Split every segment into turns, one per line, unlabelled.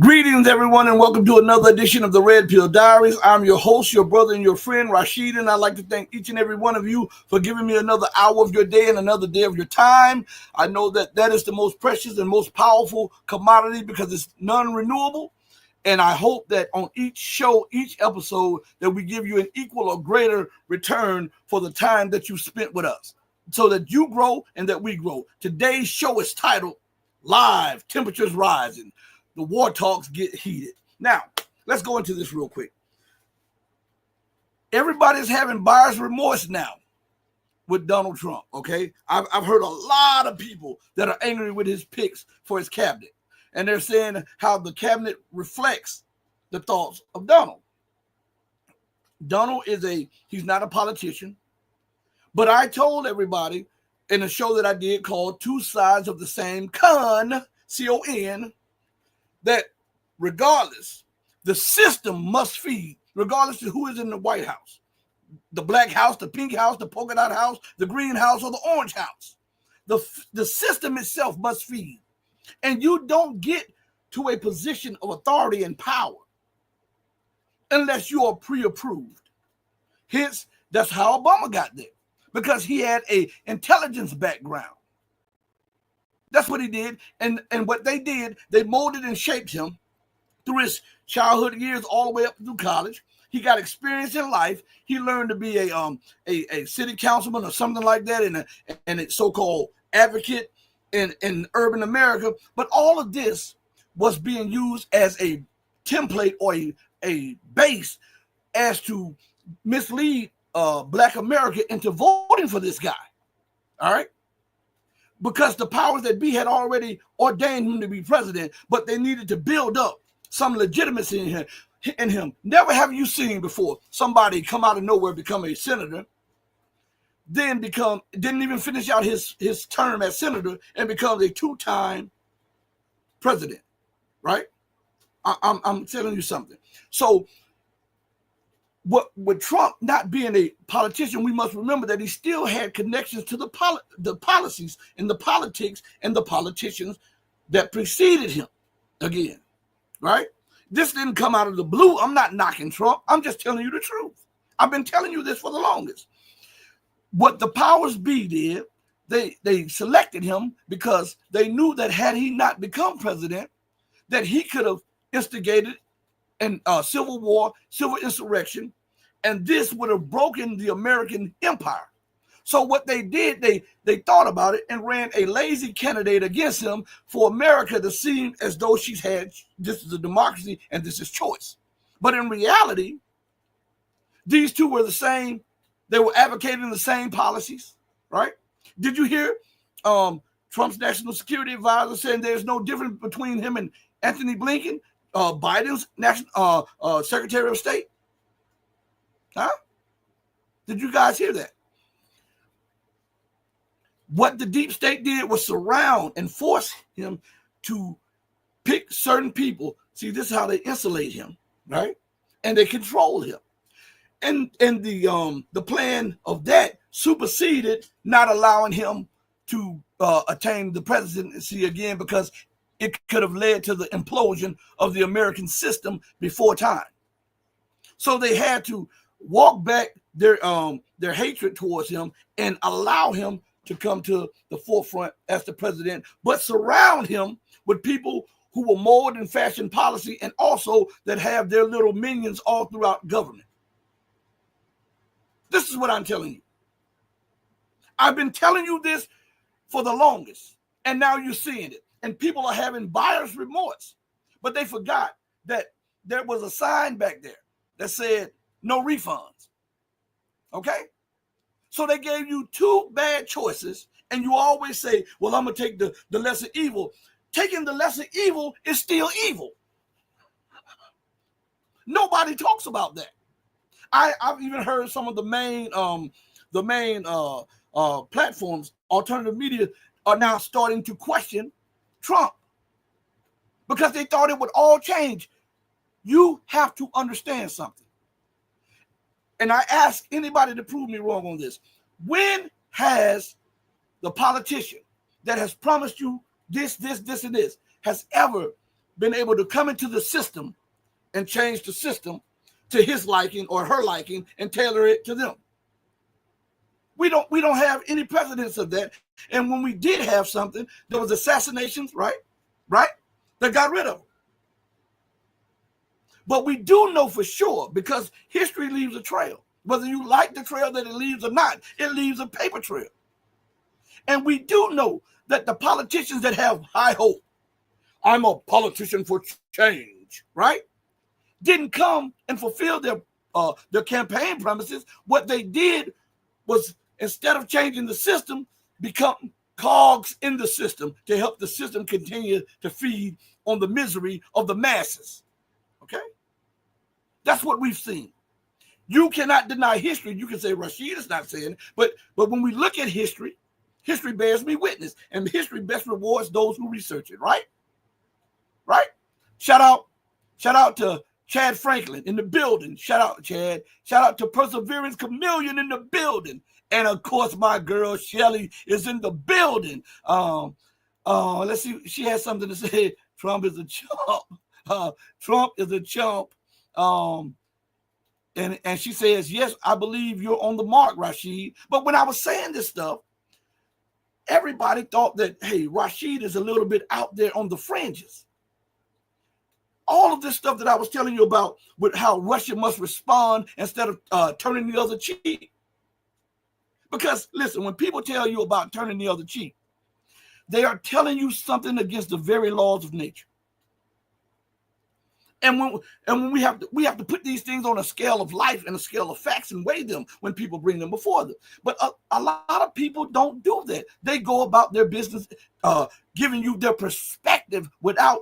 Greetings, everyone, and welcome to another edition of the Red Pill Diaries. I'm your host, your brother, and your friend, Rashid, and I'd like to thank each and every one of you for giving me another hour of your day and another day of your time. I know that that is the most precious and most powerful commodity because it's non-renewable, and I hope that on each show, each episode, that we give you an equal or greater return for the time that you spent with us so that you grow and that we grow. Today's show is titled Live, Temperatures Rising. The war talks get heated. Now, let's go into this real quick. Everybody's having buyer's remorse now with Donald Trump, okay? I've heard a lot of people that are angry with his picks for his cabinet. And they're saying how the cabinet reflects the thoughts of Donald. Donald he's not a politician. But I told everybody in a show that I did called Two Sides of the Same Con, C-O-N, that regardless, the system must feed, regardless of who is in the White House, the black house, the pink house, the polka dot house, the green house, or the orange house. The system itself must feed. And you don't get to a position of authority and power unless you are pre-approved. Hence, that's how Obama got there, because he had an intelligence background. That's what he did. And what they did, they molded and shaped him through his childhood years all the way up through college. He got experience in life. He learned to be a city councilman or something like that, and a so-called advocate in urban America. But all of this was being used as a template or a base as to mislead Black America into voting for this guy. All right? Because the powers that be had already ordained him to be president, but they needed to build up some legitimacy in him. Never have you seen before somebody come out of nowhere, become a senator, then didn't even finish out his term as senator and becomes a two-time president, right? I'm telling you something. So with Trump not being a politician, we must remember that he still had connections to the policies and the politics and the politicians that preceded him again, right? This didn't come out of the blue. I'm not knocking Trump. I'm just telling you the truth. I've been telling you this for the longest. What the powers be did, they selected him because they knew that had he not become president, that he could have instigated an civil war, civil insurrection, and this would have broken the American empire. So what they did, they thought about it and ran a lazy candidate against him for America to seem as though she's had, this is a democracy and this is choice. But in reality, these two were the same. They were advocating the same policies, right? Did you hear Trump's national security advisor saying there's no difference between him and Anthony Blinken, Biden's national Secretary of State? Huh? Did you guys hear that? What the deep state did was surround and force him to pick certain people. See, this is how they insulate him, right? And they control him. And the plan of that superseded not allowing him to attain the presidency again, because it could have led to the implosion of the American system before time. So they had to walk back their hatred towards him and allow him to come to the forefront as the president, but surround him with people who will mold and fashion policy, and also that have their little minions all throughout government. This is what I'm telling you. I've been telling you this for the longest, and now you're seeing it. And people are having buyer's remorse, but they forgot that there was a sign back there that said no refunds. Okay? So they gave you two bad choices, and you always say, well, I'm going to take the lesser evil. Taking the lesser evil is still evil. Nobody talks about that. I've even heard some of the main platforms, alternative media, are now starting to question Trump because they thought it would all change. You have to understand something. And I ask anybody to prove me wrong on this. When has the politician that has promised you this, and this has ever been able to come into the system and change the system to his liking or her liking and tailor it to them? We don't have any precedents of that. And when we did have something, there was assassinations, right? That got rid of them. But we do know for sure, because history leaves a trail. Whether you like the trail that it leaves or not, it leaves a paper trail. And we do know that the politicians that have high hope, I'm a politician for change, right? Didn't come and fulfill their campaign promises. What they did was, instead of changing the system, become cogs in the system to help the system continue to feed on the misery of the masses. Okay? That's what we've seen. You cannot deny history. You can say Rashid is not saying it, but when we look at history, history bears me witness, and history best rewards those who research it, right? Right? Shout out to Chad Franklin in the building. Shout out, Chad. Shout out to Perseverance Chameleon in the building. And of course, my girl Shelly is in the building. Let's see. She has something to say. Trump is a chump. Trump is a chump. And she says, yes, I believe you're on the mark, Rashid. But when I was saying this stuff, everybody thought that, hey, Rashid is a little bit out there on the fringes. All of this stuff that I was telling you about with how Russia must respond instead of turning the other cheek. Because, listen, when people tell you about turning the other cheek, they are telling you something against the very laws of nature. And when we have to put these things on a scale of life and a scale of facts and weigh them when people bring them before them. But a lot of people don't do that. They go about their business giving you their perspective without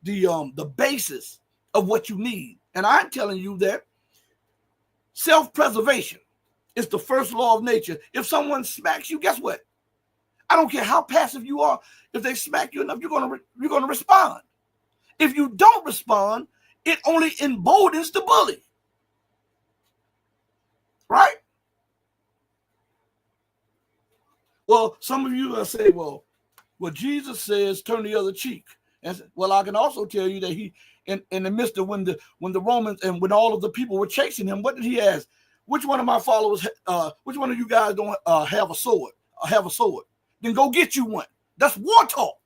the basis of what you need. And I'm telling you that self-preservation is the first law of nature. If someone smacks you, guess what? I don't care how passive you are. If they smack you enough, you're gonna respond. If you don't respond, it only emboldens the bully. Right? Well, some of you are saying, well, Jesus says turn the other cheek. And well, I can also tell you that in the midst of when the Romans and when all of the people were chasing him, what did he ask? Which one of my followers, which one of you guys don't have a sword? Have a sword? Then go get you one. That's war talk.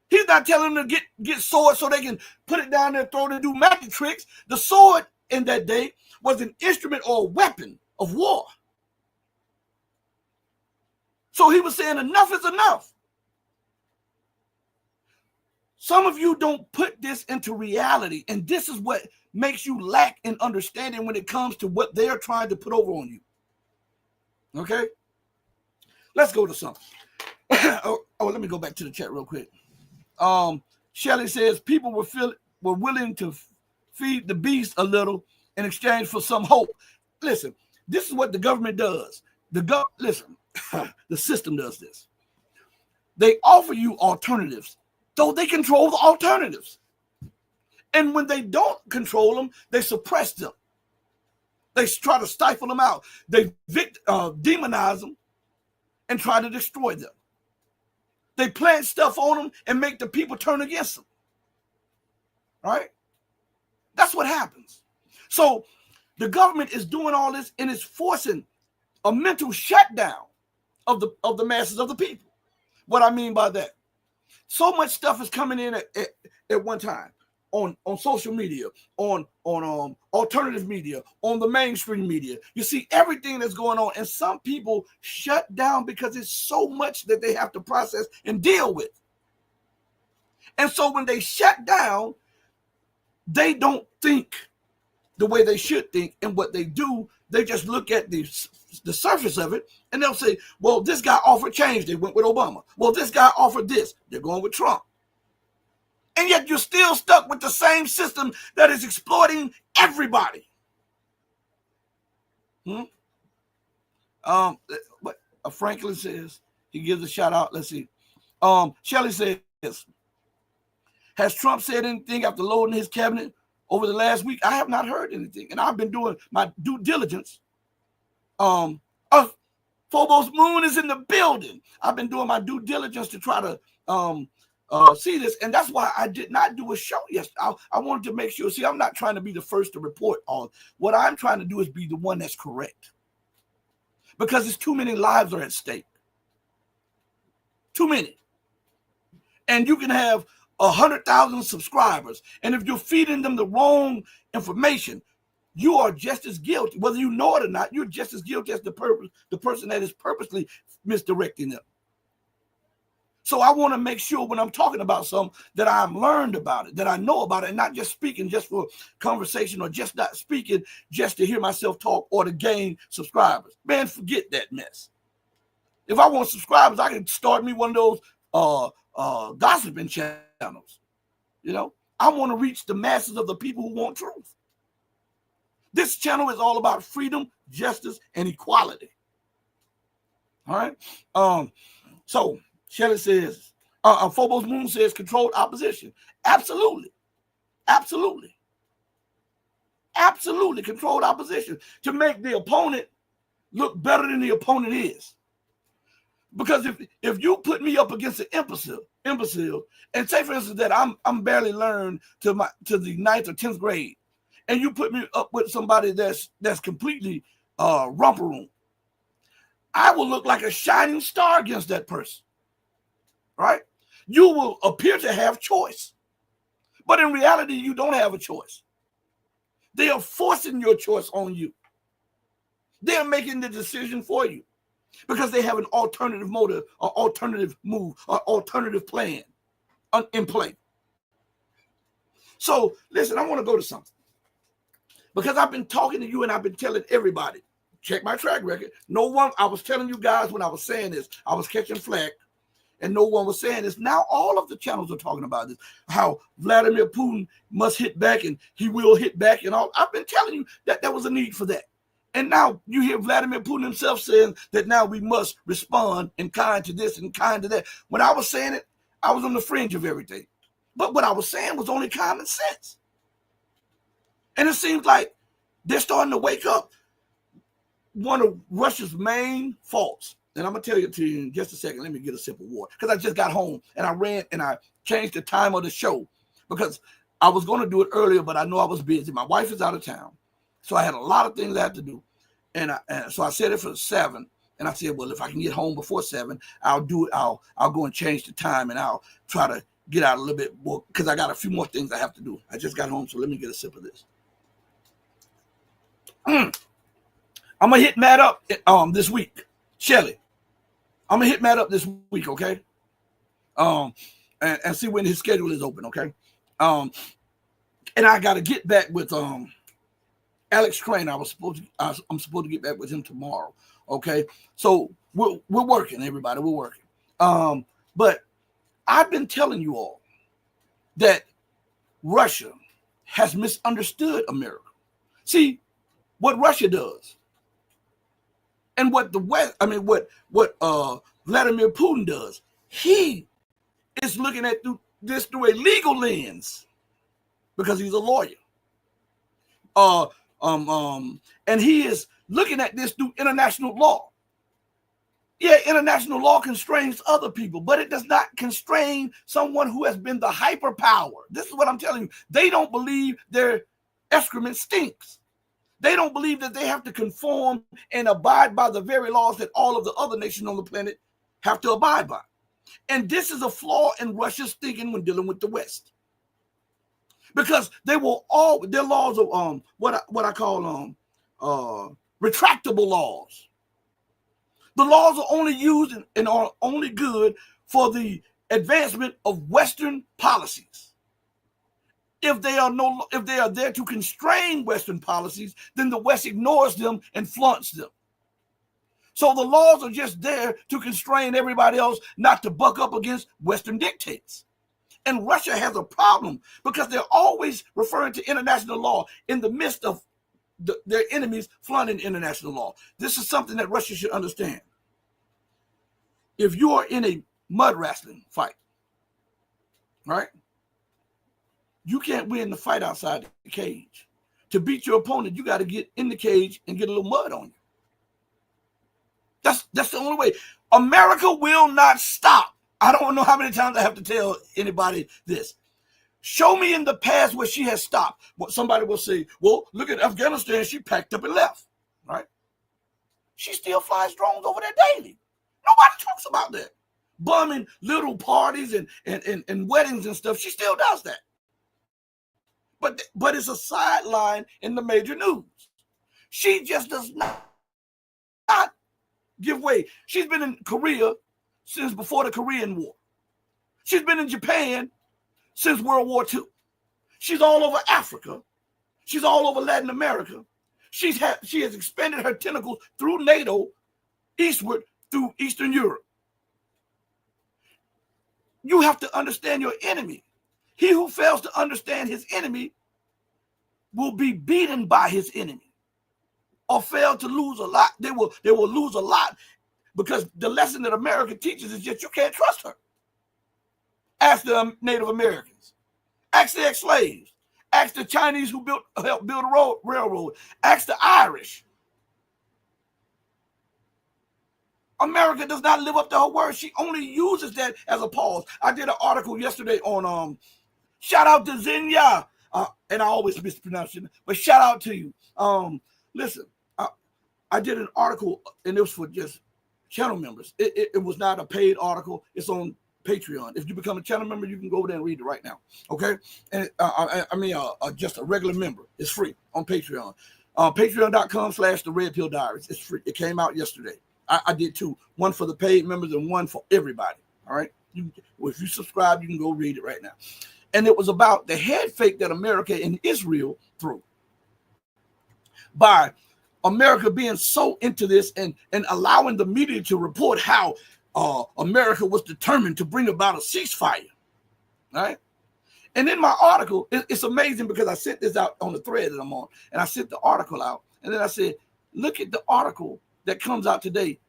He's not telling them to get swords so they can put it down there, throw it, and do magic tricks. The sword in that day was an instrument or a weapon of war. So he was saying enough is enough. Some of you don't put this into reality, and this is what makes you lack in understanding when it comes to what they're trying to put over on you. Okay? Let's go to something. Let me go back to the chat real quick. Shelley says people were willing to feed the beast a little in exchange for some hope. Listen, this is what the government does. Listen, the system does this. They offer you alternatives, though they control the alternatives. And when they don't control them, they suppress them. They try to stifle them out. They demonize them and try to destroy them. They plant stuff on them and make the people turn against them. Right? That's what happens. So the government is doing all this and it's forcing a mental shutdown of the masses of the people. What I mean by that, so much stuff is coming in at one time on social media, on alternative media, on the mainstream media. You see everything that's going on, and some people shut down because it's so much that they have to process and deal with. And so when they shut down, they don't think the way they should think, and what they do, they just look at the surface of it, and they'll say, well, this guy offered change. They went with Obama. Well, this guy offered this. They're going with Trump. And yet you're still stuck with the same system that is exploiting everybody. What Franklin says, he gives a shout out. Let's see. Shelley says, has Trump said anything after loading his cabinet over the last week? I have not heard anything. And I've been doing my due diligence. Phobos Moon is in the building. I've been doing my due diligence to try to see this, and that's why I did not do a show yesterday. I wanted to make sure. See, I'm not trying to be the first to report on. What I'm trying to do is be the one that's correct, because it's too many lives are at stake. Too many, and you can have 100,000 subscribers, and if you're feeding them the wrong information, you are just as guilty, whether you know it or not. You're just as guilty as the person that is purposely misdirecting them. So I want to make sure when I'm talking about something that I've learned about it, that I know about it, and not just speaking just for conversation, or just not speaking just to hear myself talk or to gain subscribers. Man, forget that mess. If I want subscribers, I can start me one of those gossiping channels. You know, I want to reach the masses of the people who want truth. This channel is all about freedom, justice, and equality. All right. So Shelley says, Phobos Moon says controlled opposition. Absolutely. Absolutely. Absolutely controlled opposition to make the opponent look better than the opponent is. Because if you put me up against an imbecile, and say for instance that I'm barely learned to the 9th or 10th grade, and you put me up with somebody that's completely romper room, I will look like a shining star against that person. Right? You will appear to have choice, but in reality, you don't have a choice. They are forcing your choice on you. They are making the decision for you because they have an alternative motive, or alternative move, or alternative plan in play. So listen, I want to go to something, because I've been talking to you and I've been telling everybody, check my track record. No one, I was telling you guys when I was saying this, I was catching flack. And no one was saying this. Now all of the channels are talking about this, how Vladimir Putin must hit back and he will hit back and all. I've been telling you that there was a need for that. And now you hear Vladimir Putin himself saying that now we must respond in kind to this and kind to that. When I was saying it, I was on the fringe of everything. But what I was saying was only common sense. And it seems like they're starting to wake up. One of Russia's main faults, and I'm going to tell you to you in just a second. Let me get a sip of water, because I just got home and I ran and I changed the time of the show because I was going to do it earlier, but I know I was busy. My wife is out of town, so I had a lot of things I had to do, and so I set it for 7. And I said, well, if I can get home before 7, I'll do it. I'll go and change the time, and I'll try to get out a little bit more because I got a few more things I have to do. I just got home, so let me get a sip of this. I'm gonna hit Matt up this week, Shelly. I'm gonna hit Matt up this week, okay? And see when his schedule is open, okay? And I got to get back with Alex Crane. I'm supposed to get back with him tomorrow. Okay, so we're working, everybody. We're working. But I've been telling you all that Russia has misunderstood America. See what Russia does, and what the West. I mean, what Vladimir Putin does. He is looking at this through a legal lens because he's a lawyer. And he is looking at this through international law. Yeah, international law constrains other people, but it does not constrain someone who has been the hyperpower. This is what I'm telling you. They don't believe their excrement stinks. They don't believe that they have to conform and abide by the very laws that all of the other nations on the planet have to abide by. And this is a flaw in Russia's thinking when dealing with the West. Because their laws of what I call retractable laws. The laws are only used and are only good for the advancement of Western policies. If they are there to constrain Western policies, then the West ignores them and flaunts them. So the laws are just there to constrain everybody else not to buck up against Western dictates. And Russia has a problem because they're always referring to international law in the midst of their enemies flaunting international law. This is something that Russia should understand. If you are in a mud wrestling fight, right, you can't win the fight outside the cage. To beat your opponent, you got to get in the cage and get a little mud on you. That's the only way. America will not stop. I don't know how many times I have to tell anybody this. Show me in the past where she has stopped. What somebody will say, well, look at Afghanistan. She packed up and left, right? She still flies drones over there daily. Nobody talks about that. Bumming little parties and weddings and stuff. She still does that. But it's a sideline in the major news. She just does not give way. She's been in Korea since before the Korean War. She's been in Japan since World War II. She's all over Africa. She's all over Latin America. She has expanded her tentacles through NATO, eastward through Eastern Europe. You have to understand your enemy. He who fails to understand his enemy will be beaten by his enemy or fail to lose a lot. They will lose a lot because the lesson that America teaches is that you can't trust her. Ask the Native Americans. Ask the ex-slaves. Ask the Chinese who helped build a railroad. Ask the Irish. America does not live up to her word. She only uses that as a pause. I did an article yesterday on shout out to Xenia. And I always mispronounce it, but shout out to you. Listen, I did an article, and it was for just channel members. It was not a paid article. It's on Patreon. If you become a channel member, you can go over there and read it right now. Okay? And just a regular member. It's free on Patreon. Patreon.com/The Red Pill Diaries. It's free. It came out yesterday. I did two. One for the paid members and one for everybody. All right? If you subscribe, you can go read it right now. And it was about the head fake that America and Israel threw by America being so into this and allowing the media to report how America was determined to bring about a ceasefire. Right? And in my article, it's amazing because I sent this out on the thread that I'm on, and I sent the article out, and then I said, look at the article that comes out today,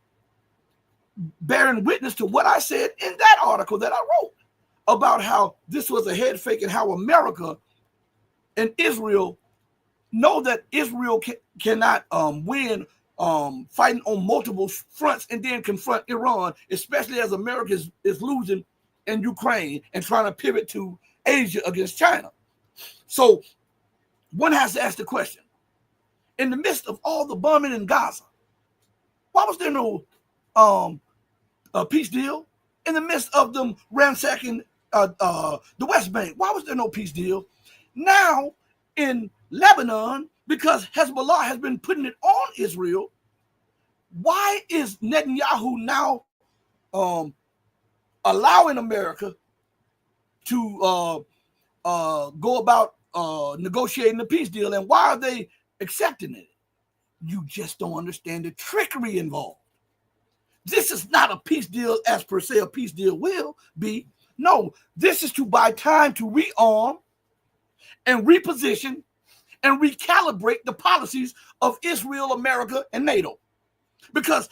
bearing witness to what I said in that article that I wrote about how this was a head fake and how America and Israel know that Israel cannot win fighting on multiple fronts and then confront Iran, especially as America is losing in Ukraine and trying to pivot to Asia against China. So one has to ask the question, in the midst of all the bombing in Gaza, why was there no peace deal? In the midst of them ransacking the West Bank, why was there no peace deal? Now in Lebanon, because Hezbollah has been putting it on Israel, why is Netanyahu now allowing America to go about negotiating the peace deal, and why are they accepting it? You just don't understand the trickery involved. This is not a peace deal as per se a peace deal will be. No, this is to buy time to rearm and reposition and recalibrate the policies of Israel, America, and NATO. Because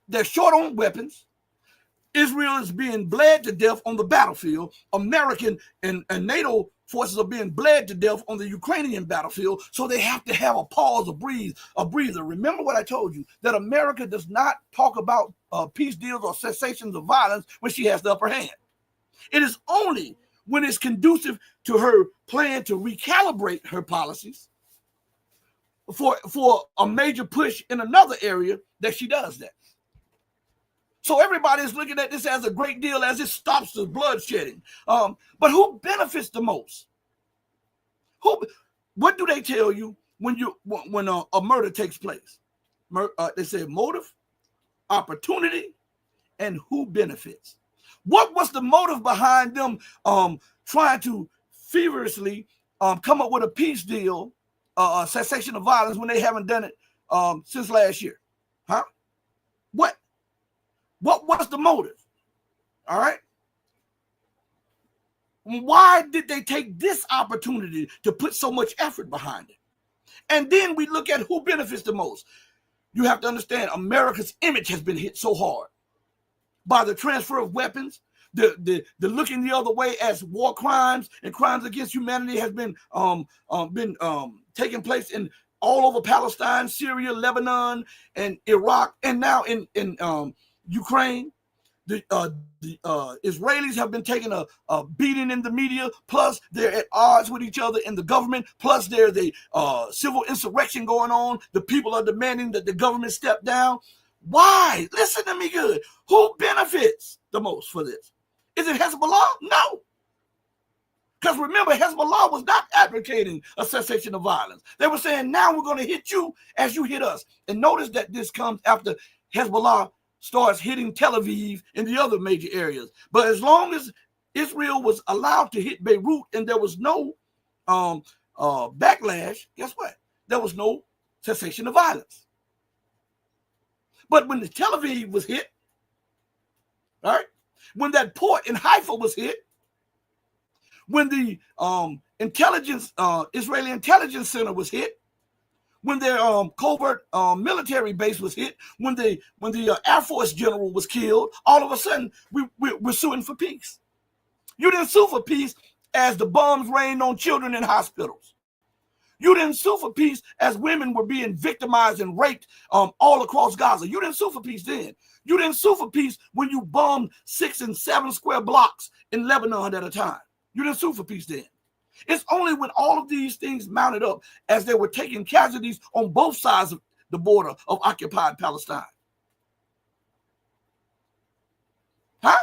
they're short on weapons. Israel is being bled to death on the battlefield. American and NATO forces are being bled to death on the Ukrainian battlefield. So they have to have a pause, a breather. Remember what I told you, that America does not talk about peace deals or cessations of violence when she has the upper hand. It is only when it's conducive to her plan to recalibrate her policies for a major push in another area that she does that. So everybody is looking at this as a great deal as it stops the bloodshedding. But who benefits the most? What do they tell you when a murder takes place? They say motive, opportunity, and who benefits. What was the motive behind them trying to feverishly come up with a peace deal, cessation of violence, when they haven't done it since last year? Huh? What was the motive? All right. Why did they take this opportunity to put so much effort behind it? And then we look at who benefits the most. You have to understand, America's image has been hit so hard by the transfer of weapons, the looking the other way as war crimes and crimes against humanity has been taking place in all over Palestine, Syria, Lebanon, and Iraq, and now in Ukraine. The Israelis have been taking a beating in the media, plus they're at odds with each other in the government, plus there's a civil insurrection going on. The people are demanding that the government step down. Why? Listen to me good. Who benefits the most for this? Is it Hezbollah? No. Because remember, Hezbollah was not advocating a cessation of violence. They were saying, now we're going to hit you as you hit us. And notice that this comes after Hezbollah starts hitting Tel Aviv and the other major areas. But as long as Israel was allowed to hit Beirut and there was no backlash, guess what? There was no cessation of violence. But when the Tel Aviv was hit, all right, when that port in Haifa was hit, when the Israeli intelligence center was hit, when their covert military base was hit, when the Air Force general was killed, all of a sudden we're suing for peace. You didn't sue for peace as the bombs rained on children in hospitals. You didn't sue for peace as women were being victimized and raped all across Gaza. You didn't sue for peace then. You didn't sue for peace when you bombed 6 and 7 square blocks in Lebanon at a time. You didn't sue for peace then. It's only when all of these things mounted up as they were taking casualties on both sides of the border of occupied Palestine. Huh?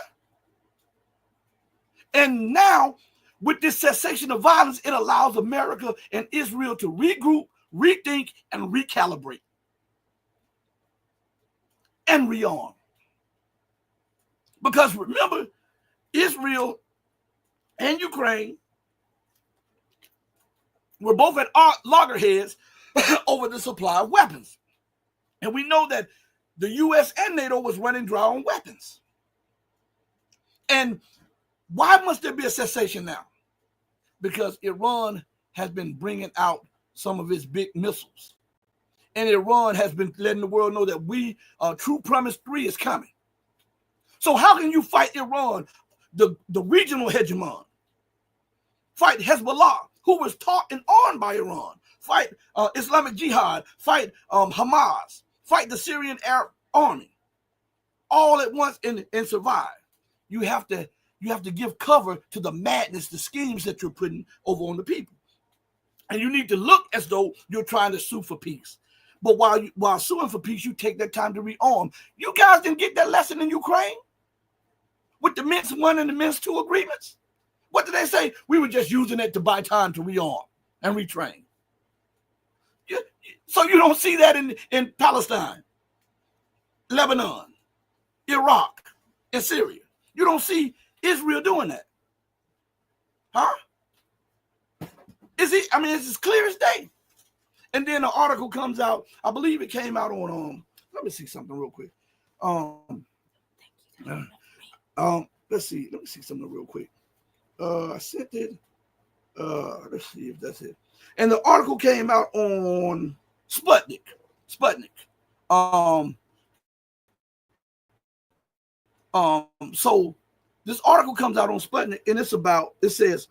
And now, with this cessation of violence, it allows America and Israel to regroup, rethink, and recalibrate. And rearm. Because remember, Israel and Ukraine were both at loggerheads over the supply of weapons. And we know that the U.S. and NATO was running dry on weapons. And why must there be a cessation now? Because Iran has been bringing out some of its big missiles. And Iran has been letting the world know that True Promise 3 is coming. So how can you fight Iran, the regional hegemon? Fight Hezbollah, who was taught and armed by Iran. Fight Islamic Jihad. Fight Hamas. Fight the Syrian Arab Army. All at once and survive. You have to you have to give cover to the madness, the schemes that you're putting over on the people. And you need to look as though you're trying to sue for peace. But while suing for peace, you take that time to rearm. You guys didn't get that lesson in Ukraine with the Minsk I and the Minsk II agreements. What did they say? We were just using it to buy time to rearm and retrain. So you don't see that in Palestine, Lebanon, Iraq, and Syria. You don't see Israel doing that. Huh? It's as clear as day. And then the article comes out, I believe it came out on let me see something real quick. Let me see something real quick. I sent it. Let's see if that's it. And the article came out on Sputnik. So this article comes out on Sputnik, and it says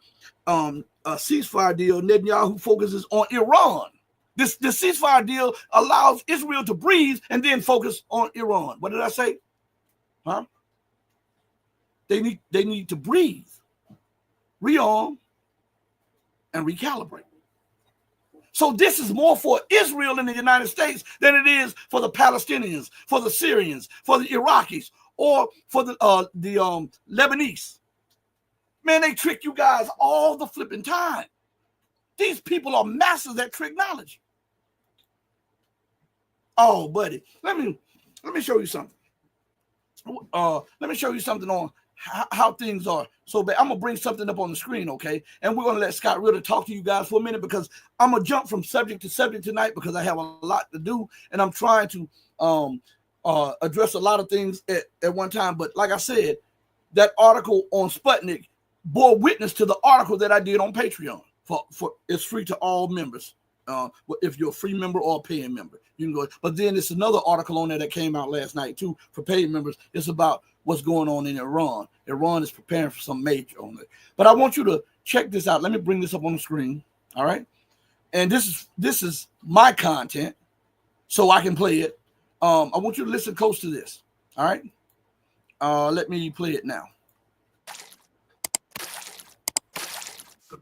a ceasefire deal. Netanyahu focuses on Iran. This ceasefire deal allows Israel to breathe and then focus on Iran. What did I say? Huh? They need to breathe, rearm, and recalibrate. So this is more for Israel and the United States than it is for the Palestinians, for the Syrians, for the Iraqis, or for the Lebanese. Man, they trick you guys all the flipping time. These people are masters at tricknology. Oh, buddy, let me show you something. Let me show you something on how things are. So I'm going to bring something up on the screen, okay? And we're going to let Scott Ritter talk to you guys for a minute, because I'm going to jump from subject to subject tonight because I have a lot to do, and I'm trying to address a lot of things at one time. But like I said, that article on Sputnik bore witness to the article that I did on Patreon. For it's free to all members. If you're a free member or a paying member, you can go. But then there's another article on there that came out last night too for paid members. It's about what's going on in Iran. Iran is preparing for some major on it. But I want you to check this out. Let me bring this up on the screen. All right. And this is my content, so I can play it. I want you to listen close to this. All right. Let me play it now.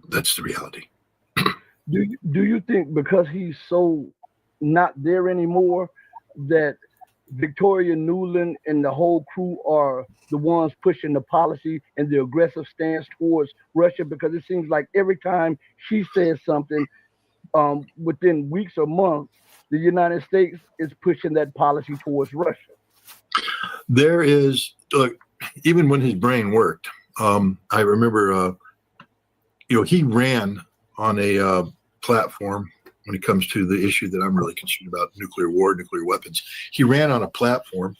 That's the reality.
Do you think because he's so not there anymore that Victoria Nuland and the whole crew are the ones pushing the policy and the aggressive stance towards Russia? Because it seems like every time she says something, within weeks or months, the United States is pushing that policy towards Russia.
There is, even when his brain worked, I remember, he ran on a platform when it comes to the issue that I'm really concerned about, nuclear war, nuclear weapons. He ran on a platform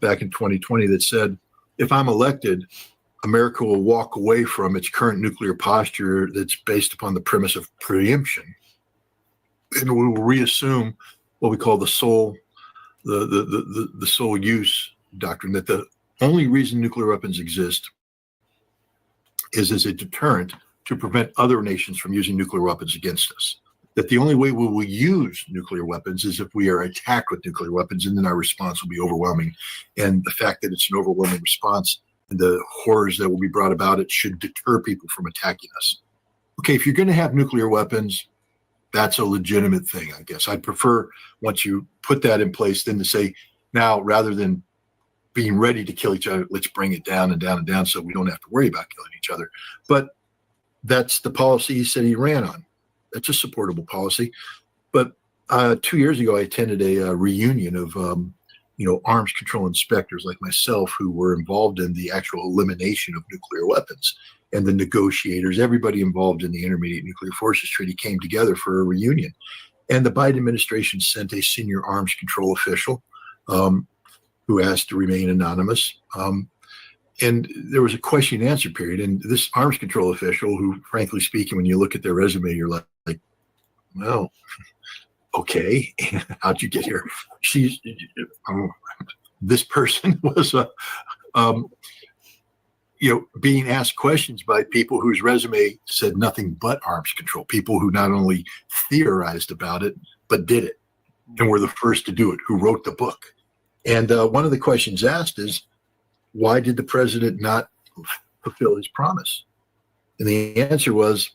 back in 2020 that said, if I'm elected, America will walk away from its current nuclear posture that's based upon the premise of preemption, and we will reassume what we call the sole use doctrine, that the only reason nuclear weapons exist is as a deterrent to prevent other nations from using nuclear weapons against us. That the only way we will use nuclear weapons is if we are attacked with nuclear weapons, and then our response will be overwhelming. And the fact that it's an overwhelming response and the horrors that will be brought about it should deter people from attacking us. Okay, if you're going to have nuclear weapons, that's a legitimate thing, I guess. I'd prefer, once you put that in place, then to say, now, rather than being ready to kill each other, let's bring it down and down and down so we don't have to worry about killing each other. But that's the policy he said he ran on. That's a supportable policy. But 2 years ago, I attended a reunion of, arms control inspectors like myself who were involved in the actual elimination of nuclear weapons, and the negotiators, everybody involved in the Intermediate Nuclear Forces Treaty came together for a reunion. And the Biden administration sent a senior arms control official who asked to remain anonymous. And there was a question and answer period. And this arms control official, who, frankly speaking, when you look at their resume, you're like, well, okay, how'd you get here? This person was, being asked questions by people whose resume said nothing but arms control, people who not only theorized about it, but did it and were the first to do it, who wrote the book. And one of the questions asked is, why did the president not fulfill his promise? And the answer was,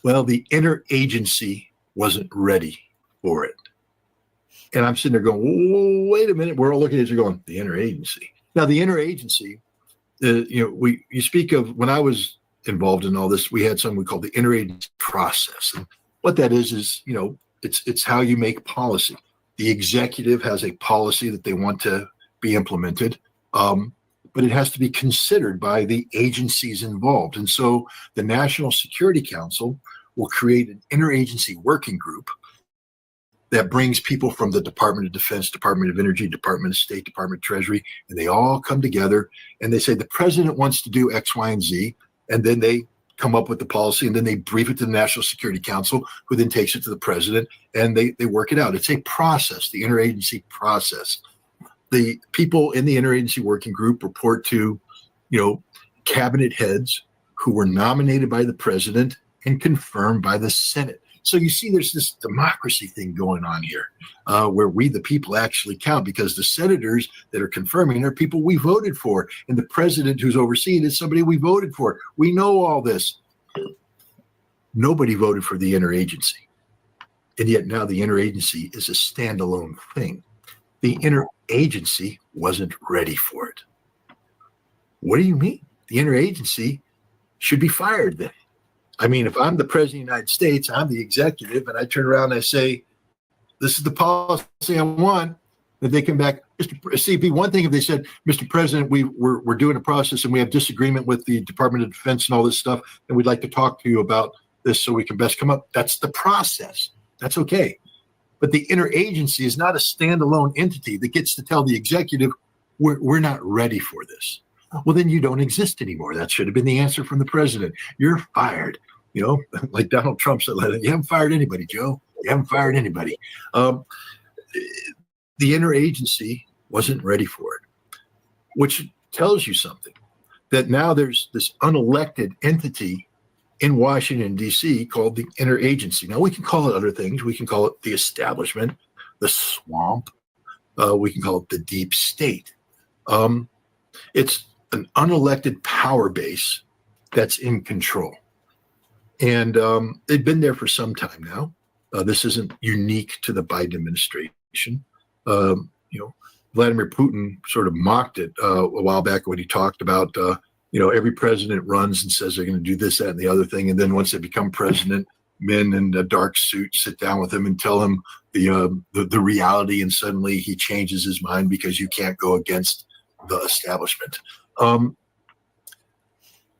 well, the interagency wasn't ready for it. And I'm sitting there going, whoa, wait a minute. We're all looking at you going, the interagency. Now, the interagency, you speak of, when I was involved in all this, we had something we called the interagency process. And what that is, it's how you make policy. The executive has a policy that they want to be implemented, but it has to be considered by the agencies involved. And so the National Security Council will create an interagency working group that brings people from the Department of Defense, Department of Energy, Department of State, Department of Treasury, and they all come together and they say the president wants to do X, Y, and Z, and then they come up with the policy, and then they brief it to the National Security Council, who then takes it to the president, and they work it out. It's a process, the interagency process. The people in the interagency working group report to, cabinet heads who were nominated by the president and confirmed by the Senate. So you see, there's this democracy thing going on here, where we, the people, actually count, because the senators that are confirming are people we voted for, and the president who's overseeing is somebody we voted for. We know all this. Nobody voted for the interagency, and yet now the interagency is a standalone thing. The interagency wasn't ready for it. What do you mean? The interagency should be fired then. I mean, if I'm the president of the United States, I'm the executive, and I turn around and I say, this is the policy I want, that they come back. See, it'd be one thing if they said, Mr. President, we're doing a process and we have disagreement with the Department of Defense and all this stuff, and we'd like to talk to you about this so we can best come up. That's the process. That's okay. But the interagency is not a standalone entity that gets to tell the executive, we're not ready for this. Well, then you don't exist anymore. That should have been the answer from the president. You're fired. Like Donald Trump said, you haven't fired anybody, Joe. You haven't fired anybody. The interagency wasn't ready for it, which tells you something, that now there's this unelected entity in Washington, D.C. called the interagency. Now, we can call it other things. We can call it the establishment, the swamp. We can call it the deep state. It's an unelected power base that's in control. And they've been there for some time now. This isn't unique to the Biden administration. Vladimir Putin sort of mocked it a while back when he talked about, every president runs and says they're going to do this, that, and the other thing. And then once they become president, men in a dark suit sit down with him and tell him the reality. And suddenly he changes his mind because you can't go against the establishment.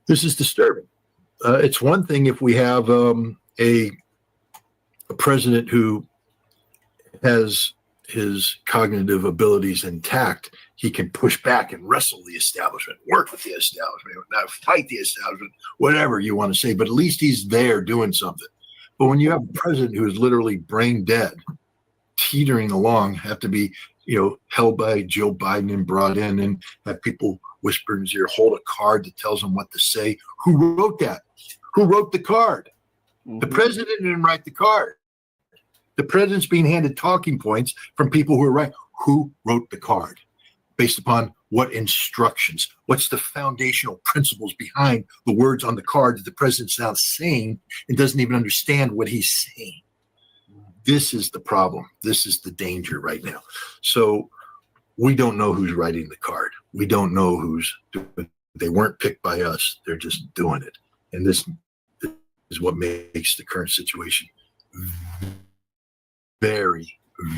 This is disturbing. It's one thing if we have a president who has his cognitive abilities intact. He can push back and wrestle the establishment, work with the establishment, not fight the establishment, whatever you want to say, but at least he's there doing something. But when you have a president who is literally brain dead, teetering along, have to be, held by Joe Biden and brought in and have people whisper in his ear, hold a card that tells him what to say. Who wrote that? Who wrote the card? Mm-hmm. The president didn't write the card. The president's being handed talking points from people who are right. Who wrote the card? Based upon what instructions? What's the foundational principles behind the words on the card that the president's now saying and doesn't even understand what he's saying? This is the problem. This is the danger right now. So we don't know who's writing the card. We don't know who's doing it. They weren't picked by us. They're just doing it. And this is what makes the current situation very,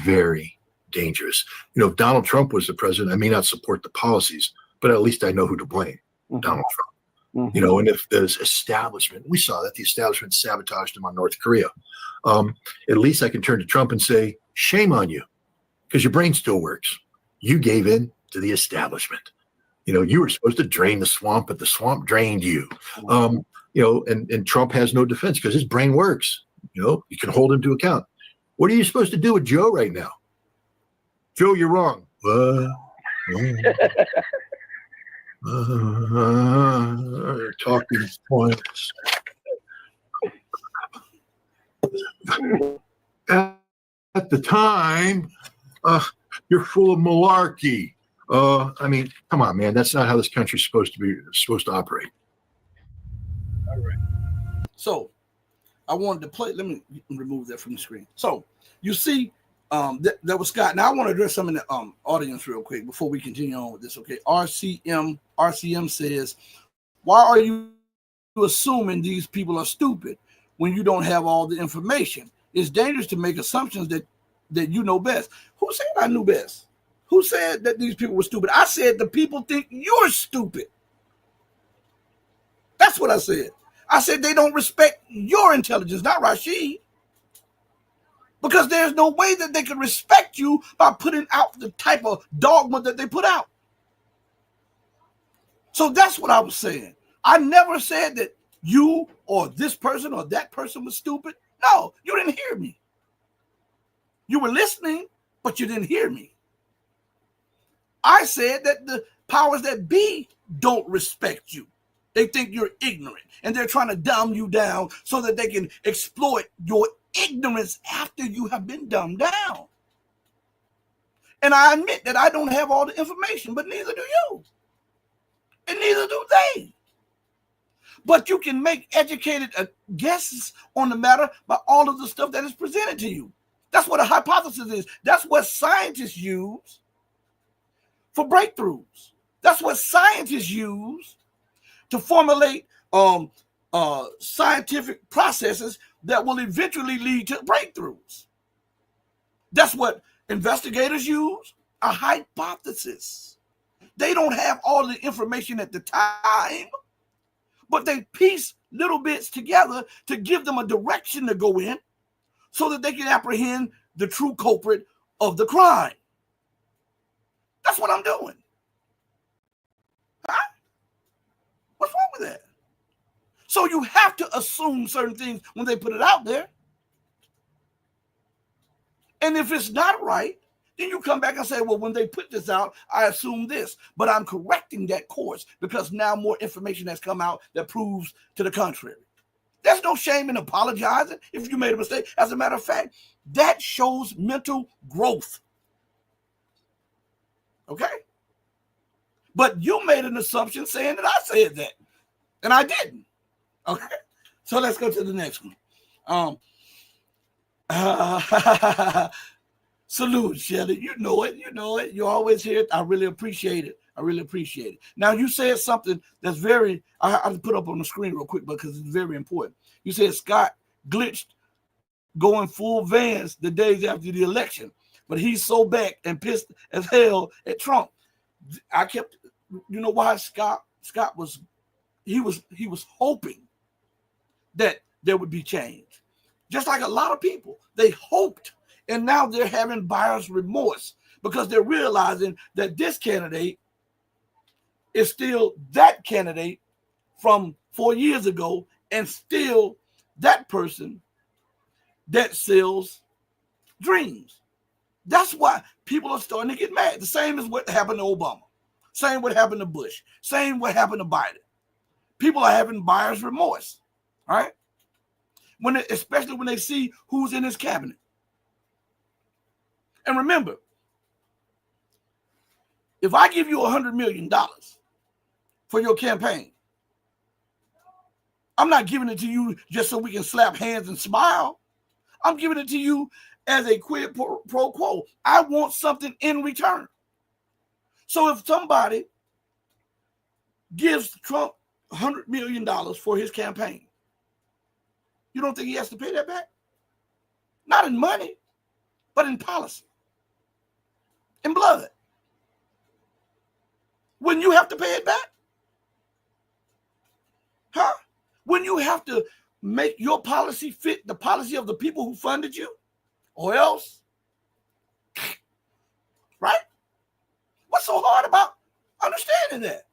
very dangerous. If Donald Trump was the president, I may not support the policies, but at least I know who to blame. Mm-hmm. Donald Trump. Mm-hmm. And if there's establishment, we saw that the establishment sabotaged him on North Korea. At least I can turn to Trump and say, shame on you, because your brain still works. You gave in to the establishment. You were supposed to drain the swamp, but the swamp drained you. And Trump has no defense because his brain works. You can hold him to account. What are you supposed to do with Joe right now? Joe, you're wrong. Talking points. At the time, you're full of malarkey. I mean, come on, man. That's not how this country's supposed to operate.
So I wanted to play. Let me remove that from the screen. So you see, that was Scott. Now I want to address some in the audience real quick before we continue on with this. Okay, RCM says, why are you assuming these people are stupid when you don't have all the information? It's dangerous to make assumptions that you know best. Who said I knew best? Who said that these people were stupid? I said the people think you're stupid. That's what I said. I said they don't respect your intelligence, not Rashid. Because there's no way that they can respect you by putting out the type of dogma that they put out. So that's what I was saying. I never said that you or this person or that person was stupid. No, you didn't hear me. You were listening, but you didn't hear me. I said that the powers that be don't respect you. They think you're ignorant, and they're trying to dumb you down so that they can exploit your ignorance after you have been dumbed down. And I admit that I don't have all the information, but neither do you. And neither do they. But you can make educated guesses on the matter by all of the stuff that is presented to you. That's what a hypothesis is. That's what scientists use for breakthroughs. That's what scientists use to formulate scientific processes that will eventually lead to breakthroughs. That's what investigators use, a hypothesis. They don't have all the information at the time, but they piece little bits together to give them a direction to go in so that they can apprehend the true culprit of the crime. That's what I'm doing. Huh? What's wrong with that? So you have to assume certain things when they put it out there. And if it's not right, then you come back and say, well, when they put this out, I assume this. But I'm correcting that course because now more information has come out that proves to the contrary. There's no shame in apologizing if you made a mistake. As a matter of fact, that shows mental growth. Okay? But you made an assumption saying that I said that. And I didn't. Okay? So let's go to the next one. Salute, Shelly. You know it. You know it. You always hear it. I really appreciate it. I really appreciate it. Now, you said something that's very, I have to put up on the screen real quick because it's very important. You said Scott glitched going full Vance the days after the election, but he's so back and pissed as hell at Trump. I kept, you know why Scott was hoping that there would be change. Just like a lot of people, they hoped. And now they're having buyer's remorse because they're realizing that this candidate is still that candidate from 4 years ago and still that person that sells dreams. That's why people are starting to get mad. The same as what happened to Obama. Same what happened to Bush. Same what happened to Biden. People are having buyer's remorse. All right? Especially when they see who's in his cabinet. And remember, if I give you $100 million for your campaign, I'm not giving it to you just so we can slap hands and smile. I'm giving it to you as a quid pro quo. I want something in return. So if somebody gives Trump $100 million for his campaign, you don't think he has to pay that back? Not in money, but in policy. In blood. When you have to pay it back? Huh? When you have to make your policy fit the policy of the people who funded you? Or else? Right? What's so hard about understanding that?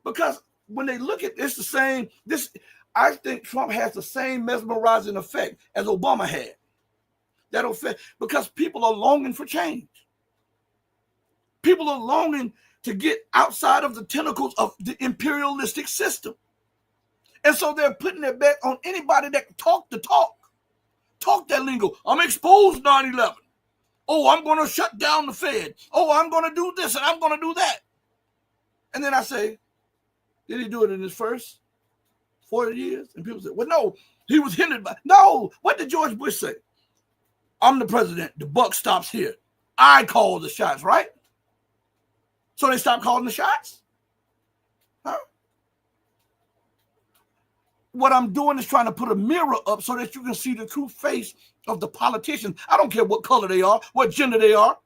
Because when they look at this, I think Trump has the same mesmerizing effect as Obama had. That effect, because people are longing for change. People are longing to get outside of the tentacles of the imperialistic system. And so they're putting their bet on anybody that can talk the talk. Talk that lingo. I'm exposed 9/11. Oh, I'm going to shut down the Fed. Oh, I'm going to do this and I'm going to do that. And then I say, did he do it in his first 40 years? And people say, well, no, he was hindered by. No, what did George Bush say? I'm the president. The buck stops here. I call the shots, right? So they stopped calling the shots? Huh? What I'm doing is trying to put a mirror up so that you can see the true face of the politicians. I don't care what color they are, what gender they are,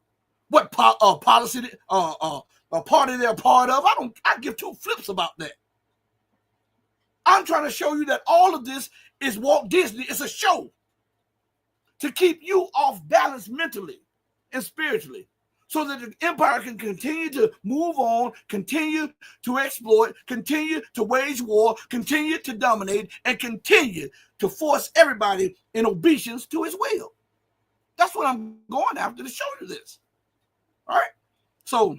what policy, party they're part of. I give two flips about that. I'm trying to show you that all of this is Walt Disney. It's a show to keep you off balance mentally and spiritually, so that the empire can continue to move on, continue to exploit, continue to wage war, continue to dominate, and continue to force everybody in obedience to his will. That's what I'm going after to show you this. All right? So,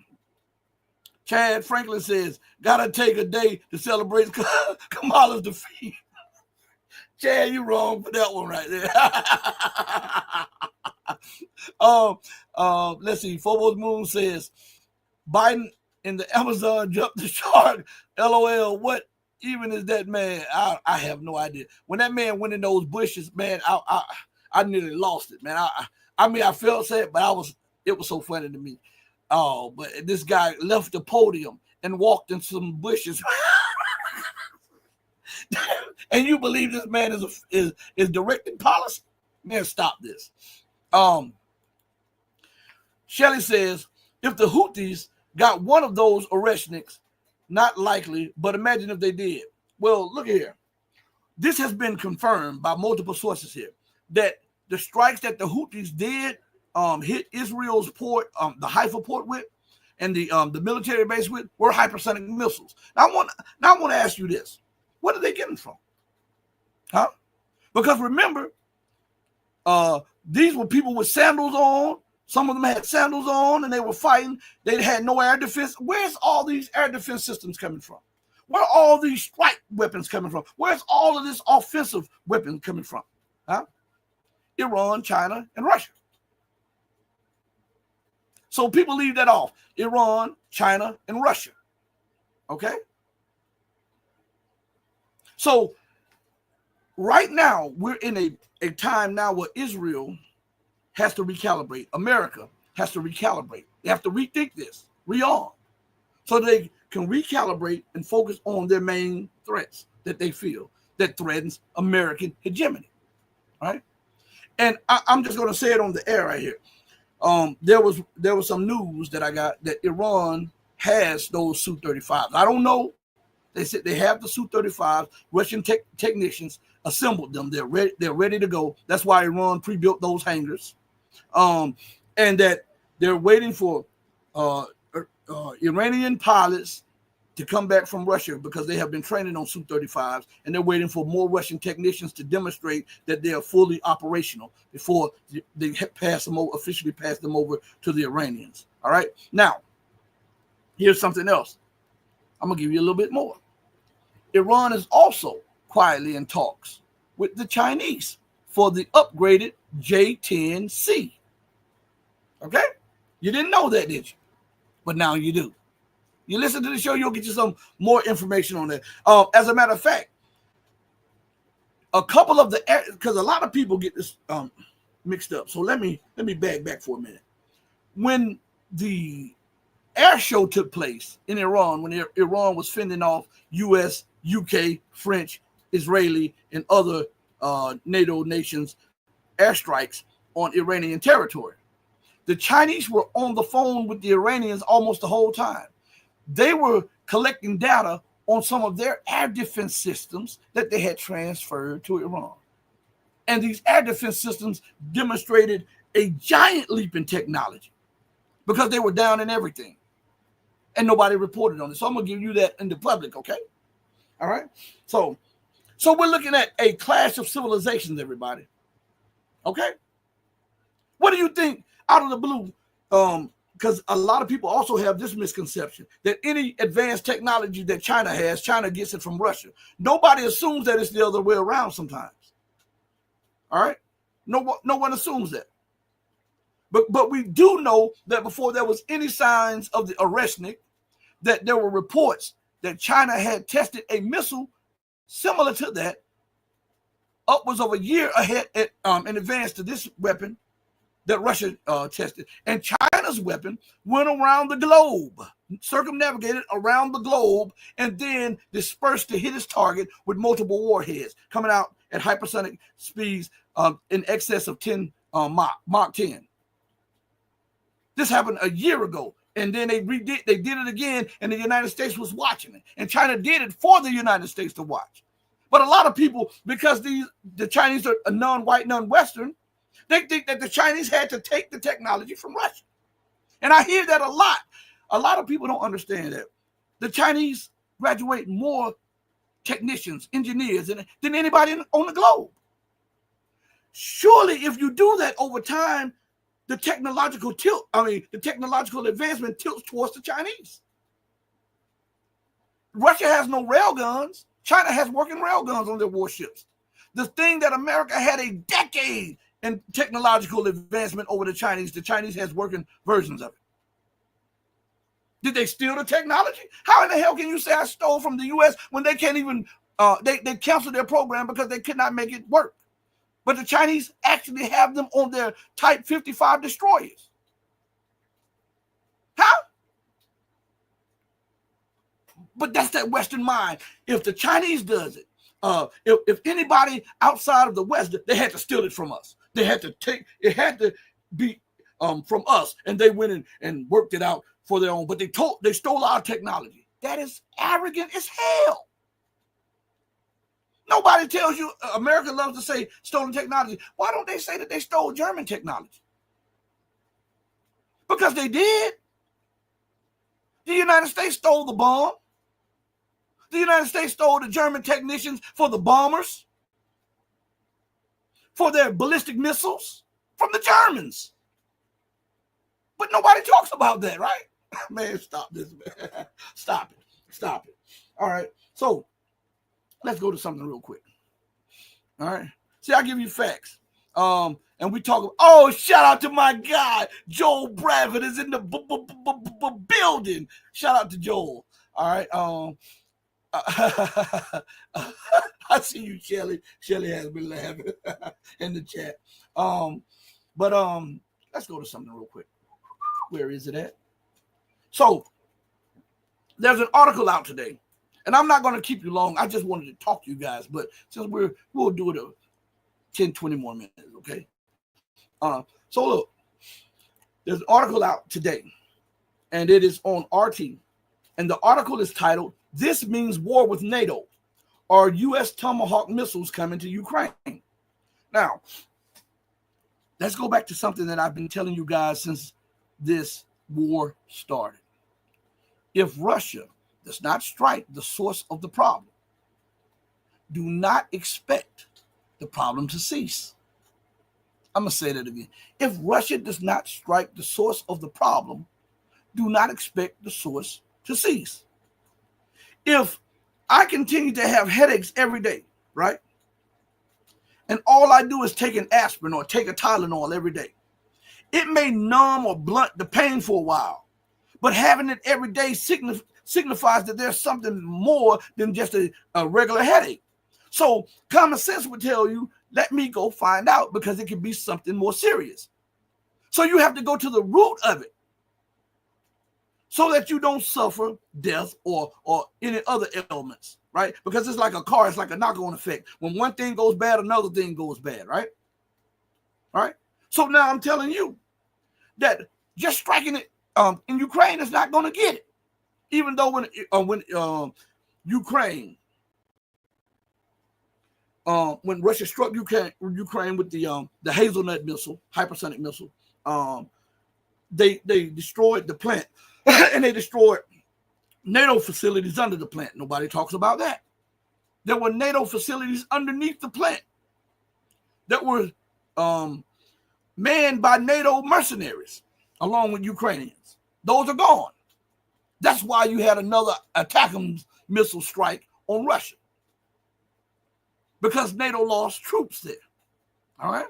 Chad Franklin says, gotta take a day to celebrate Kamala's defeat. Chad, you wrong for that one right there. Let's see. Phobos Moon says, Biden in the Amazon jumped the shark. LOL. What even is that man? I have no idea. When that man went in those bushes, man, I nearly lost it, man. I mean, I felt sad, but it was so funny to me. Oh, but this guy left the podium and walked in some bushes. And you believe this man is directing policy? Man, stop this. Shelley says, if the Houthis got one of those Oreshniks, not likely, but imagine if they did. Well, look here. This has been confirmed by multiple sources here, that the strikes that the Houthis did hit Israel's port, the Haifa port with, and the military base with, were hypersonic missiles. Now I want to ask you this. Where are they getting from? Huh? Because remember, these were people with sandals on. Some of them had sandals on and they were fighting. They had no air defense. Where's all these air defense systems coming from? Where are all these strike weapons coming from? Where's all of this offensive weapons coming from? Huh? Iran, China, and Russia. So people leave that off. Iran, China, and Russia. Okay? So right now, we're in a time now where Israel has to recalibrate. America has to recalibrate. They have to rethink this, rearm, so they can recalibrate and focus on their main threats that they feel that threatens American hegemony. All right? And I'm just going to say it on the air right here. There was some news that I got that Iran has those Su-35s. I don't know. They said they have the Su-35s. Russian technicians assembled them. They're ready to go. That's why Iran pre-built those hangars. And that they're waiting for Iranian pilots to come back from Russia because they have been training on Su-35s, and they're waiting for more Russian technicians to demonstrate that they are fully operational before they officially pass them over to the Iranians. All right. Now, here's something else. I'm going to give you a little bit more. Iran is also quietly in talks with the Chinese for the upgraded J-10C. Okay? You didn't know that, did you? But now you do. You listen to the show, you'll get you some more information on that. As a matter of fact, a couple of because a lot of people get this mixed up. So let me back for a minute. When the air show took place in Iran, when Iran was fending off U.S., UK, French, Israeli, and other NATO nations' airstrikes on Iranian territory, the Chinese were on the phone with the Iranians almost the whole time. They were collecting data on some of their air defense systems that they had transferred to Iran. And these air defense systems demonstrated a giant leap in technology because they were down in everything. And nobody reported on it. So I'm going to give you that in the public, okay? All right? So we're looking at a clash of civilizations, everybody. Okay? What do you think out of the blue? Because a lot of people also have this misconception that any advanced technology that China has, China gets it from Russia. Nobody assumes that it's the other way around sometimes. All right? No one assumes that. But we do know that before there was any signs of the Oreshnik, that there were reports that China had tested a missile similar to that upwards of a year ahead in advance to this weapon that Russia tested. And China's weapon went around the globe, circumnavigated around the globe, and then dispersed to hit its target with multiple warheads coming out at hypersonic speeds in excess of 10 Mach 10. This happened a year ago, and then they did it again, and the United States was watching it, and China did it for the United States to watch. But a lot of people, because the Chinese are non-white, non-Western, they think that the Chinese had to take the technology from Russia. And I hear that a lot. A lot of people don't understand that. The Chinese graduate more technicians, engineers than anybody on the globe. Surely, if you do that over time, the technological advancement tilts towards the Chinese. Russia has no rail guns. China has working rail guns on their warships. The thing that America had a decade in technological advancement over the Chinese has working versions of it. Did they steal the technology? How in the hell can you say I stole from the U.S. when they can't even, they canceled their program because they could not make it work? But the Chinese actually have them on their Type 55 destroyers. How? But that's that Western mind. If the Chinese does it, if anybody outside of the West, they had to steal it from us. They had to take it, had to be from us, and they went in and worked it out for their own. But they stole our technology. That is arrogant as hell. Nobody tells you. America loves to say stolen technology. Why don't they say that they stole German technology? Because they did. The United States stole the bomb. The United States stole the German technicians for the bombers, for their ballistic missiles, from the Germans. But nobody talks about that, right? Man, stop this, man. Stop it. Stop it. All right. So let's go to something real quick. All right. See, I give you facts. And we talk. Oh, shout out to my guy, Joel Bradford is in the building. Shout out to Joel. All right. I see you, Shelly. Shelly has been laughing in the chat. But let's go to something real quick. Where is it at? So there's an article out today, and I'm not going to keep you long. I just wanted to talk to you guys, but since we'll do it 10, 20 more minutes, okay? So look, there's an article out today, and it is on RT, and the article is titled, "This Means War with NATO. Are U.S. Tomahawk missiles coming to Ukraine?" Now, let's go back to something that I've been telling you guys since this war started. If Russia does not strike the source of the problem, do not expect the problem to cease. I'm going to say that again. If Russia does not strike the source of the problem, do not expect the source to cease. If I continue to have headaches every day, right? And all I do is take an aspirin or take a Tylenol every day, it may numb or blunt the pain for a while, but having it every day signifies that there's something more than just a regular headache. So common sense would tell you, let me go find out, because it could be something more serious. So you have to go to the root of it so that you don't suffer death or any other ailments, right? Because it's like a car, it's like a knock-on effect. When one thing goes bad, another thing goes bad, right? All right? So now I'm telling you that just striking it in Ukraine is not going to get it. Even though when Ukraine, when Russia struck Ukraine with the Hazelnut missile, hypersonic missile, they destroyed the plant and they destroyed NATO facilities under the plant. Nobody talks about that. There were NATO facilities underneath the plant that were manned by NATO mercenaries along with Ukrainians. Those are gone. That's why you had another ATACMS missile strike on Russia, because NATO lost troops there. All right.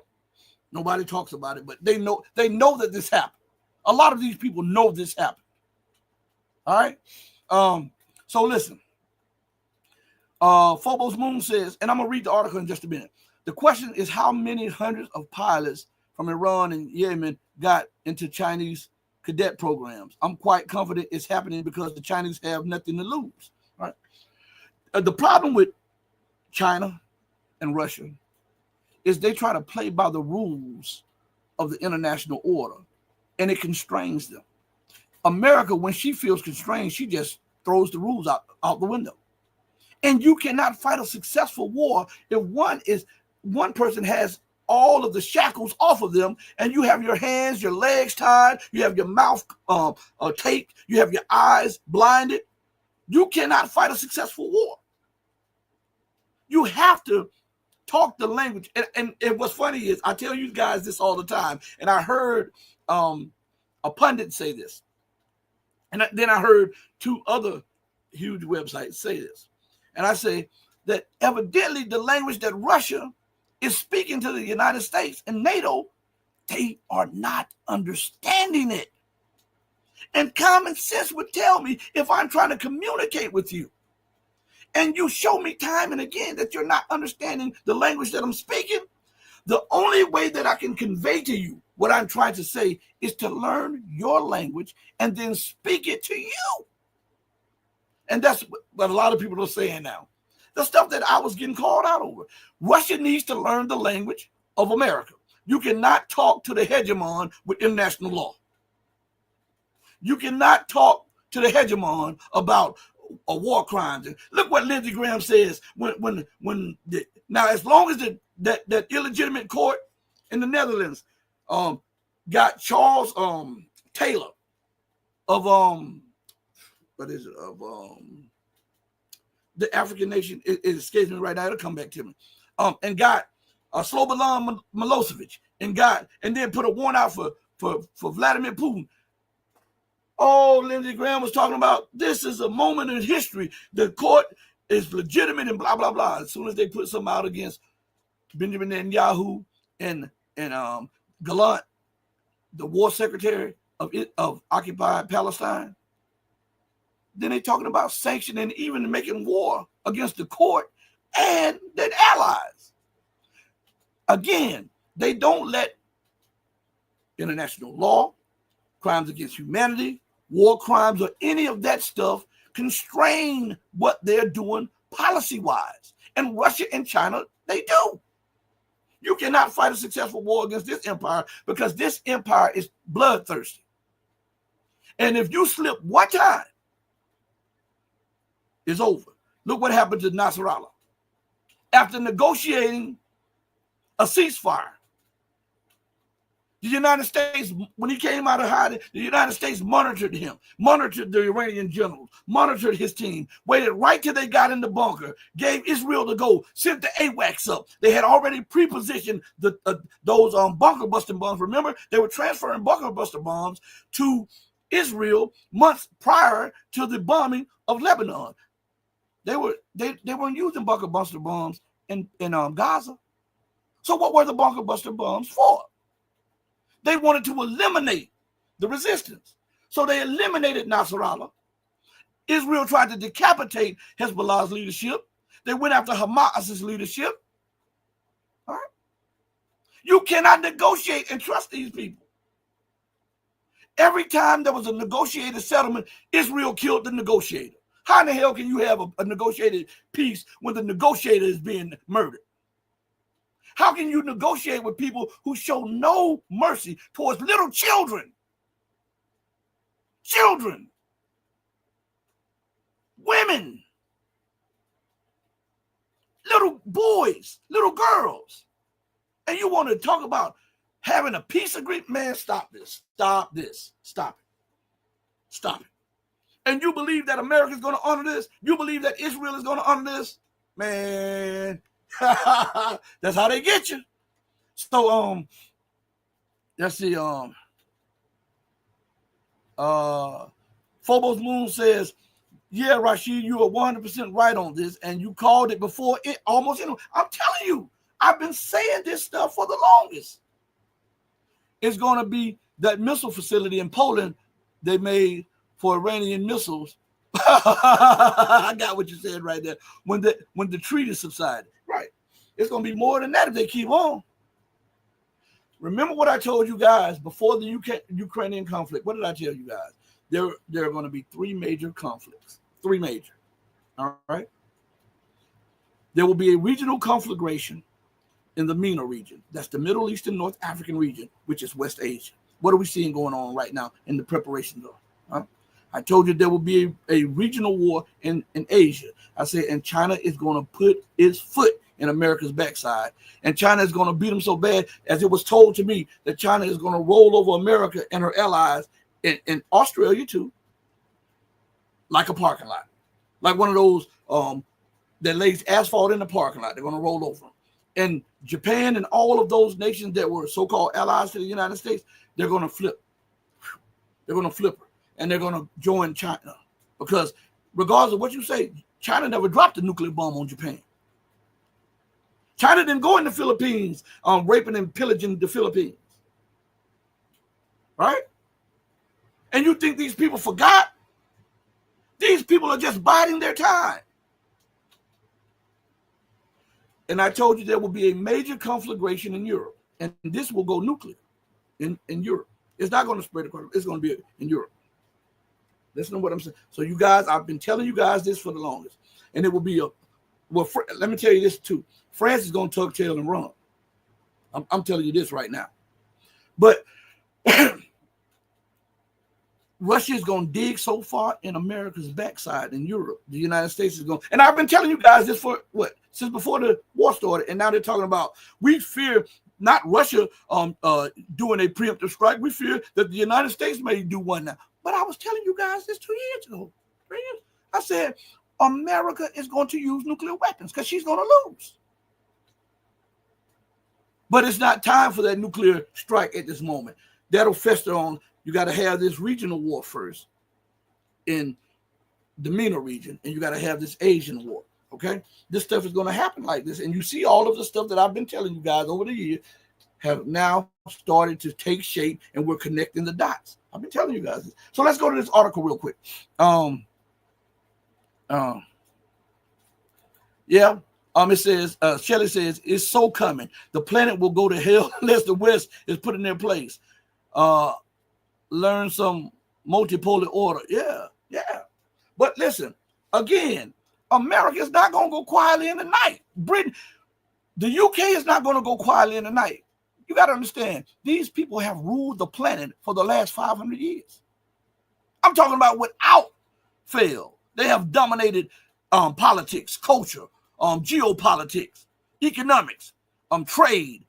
Nobody talks about it, but they know that this happened. A lot of these people know this happened. All right. So listen. Phobos Moon says, and I'm gonna read the article in just a minute. The question is how many hundreds of pilots from Iran and Yemen got into Chinese cadet programs. I'm quite confident it's happening because the Chinese have nothing to lose. Right. The problem with China and Russia is they try to play by the rules of the international order, and it constrains them. America, when she feels constrained, she just throws the rules out the window. And you cannot fight a successful war if one person has all of the shackles off of them, and you have your hands, your legs tied, you have your mouth taped, you have your eyes blinded. You cannot fight a successful war. You have to talk the language. And what's funny is I tell you guys this all the time, and I heard a pundit say this, and then I heard two other huge websites say this, and I say that evidently the language that Russia is speaking to the United States and NATO, they are not understanding it. And common sense would tell me if I'm trying to communicate with you and you show me time and again that you're not understanding the language that I'm speaking, the only way that I can convey to you what I'm trying to say is to learn your language and then speak it to you. And that's what a lot of people are saying now. The stuff that I was getting called out over. Russia needs to learn the language of America. You cannot talk to the hegemon with international law. You cannot talk to the hegemon about war crimes. And look what Lindsey Graham says now, as long as that illegitimate court in the Netherlands got Charles Taylor of the African nation, it escapes me right now, it'll come back to me, and got Slobodan Milosevic and then put a warrant out for Vladimir Putin. Oh, Lindsey Graham was talking about this is a moment in history. The court is legitimate and blah, blah, blah. As soon as they put something out against Benjamin Netanyahu and Gallant, the war secretary of occupied Palestine, then they're talking about sanctioning, even making war against the court and their allies. Again, they don't let international law, crimes against humanity, war crimes, or any of that stuff constrain what they're doing policy-wise. And Russia and China, they do. You cannot fight a successful war against this empire because this empire is bloodthirsty. And if you slip one time, it's over. Look what happened to Nasrallah. After negotiating a ceasefire, the United States, when he came out of hiding, the United States monitored him, monitored the Iranian generals, monitored his team, waited right till they got in the bunker, gave Israel the go, sent the AWACS up. They had already pre-positioned those bunker busting bombs. Remember, they were transferring bunker buster bombs to Israel months prior to the bombing of Lebanon. They weren't using bunker buster bombs in Gaza. So what were the bunker buster bombs for? They wanted to eliminate the resistance. So they eliminated Nasrallah. Israel tried to decapitate Hezbollah's leadership. They went after Hamas's leadership. All right? You cannot negotiate and trust these people. Every time there was a negotiated settlement, Israel killed the negotiator. How in the hell can you have a negotiated peace when the negotiator is being murdered? How can you negotiate with people who show no mercy towards little children? Children, women, little boys, little girls. And you want to talk about having a peace agreement? Man, stop this. Stop this. Stop it. Stop it. And you believe that America is going to honor this? You believe that Israel is going to honor this? Man, that's how they get you. So let's see. Phobos Moon says, yeah, Rashid, you are 100% right on this, and you called it before it almost. I'm telling you, I've been saying this stuff for the longest. is going to be that missile facility in Poland they made for Iranian missiles. I got what you said right there. When the treaty subsided, right? It's going to be more than that if they keep on. Remember what I told you guys before the Ukrainian conflict. What did I tell you guys? There are going to be 3 major conflicts. 3 major. All right. There will be a regional conflagration in the MENA region. That's the Middle East and North African region, which is West Asia. What are we seeing going on right now in the preparations of? Huh? I told you there will be a regional war in Asia. I said, and China is going to put its foot in America's backside. And China is going to beat them so bad, as it was told to me, that China is going to roll over America and her allies in Australia too, like a parking lot. Like one of those that lays asphalt in the parking lot. They're going to roll over them. And Japan and all of those nations that were so-called allies to the United States, they're going to flip. They're going to flip her. And they're going to join China. Because regardless of what you say, China never dropped a nuclear bomb on Japan. China didn't go in the Philippines raping and pillaging the Philippines. Right? And you think these people forgot? These people are just biding their time. And I told you there will be a major conflagration in Europe. And this will go nuclear in Europe. It's not going to spread across. It's going to be in Europe. Listen to what I'm saying. So you guys, I've been telling you guys this for the longest. And it will be let me tell you this too. France is going to tuck tail and run. I'm telling you this right now. But Russia is going to dig so far in America's backside in Europe. The United States is going. And I've been telling you guys this for what? Since before the war started. And now they're talking about we fear not Russia doing a preemptive strike. We fear that the United States may do one now. But I was telling you guys this 2 years ago. 3 years. I said America is going to use nuclear weapons because she's going to lose. But it's not time for that nuclear strike at this moment. That'll fester on. You got to have this regional war first in the MENA region, and you got to have this Asian war. Okay, this stuff is going to happen like this, and you see all of the stuff that I've been telling you guys over the years have now started to take shape, and we're connecting the dots. I've been telling you guys this. So let's go to this article real quick. It says, Shelley says, it's so coming. The planet will go to hell unless the West is put in their place. Learn some multipolar order. Yeah. But listen, again, America is not going to go quietly in the night. Britain, the UK is not going to go quietly in the night. You got to understand, these people have ruled the planet for the last 500 years. I'm talking about without fail. They have dominated politics, culture, geopolitics, economics, trade,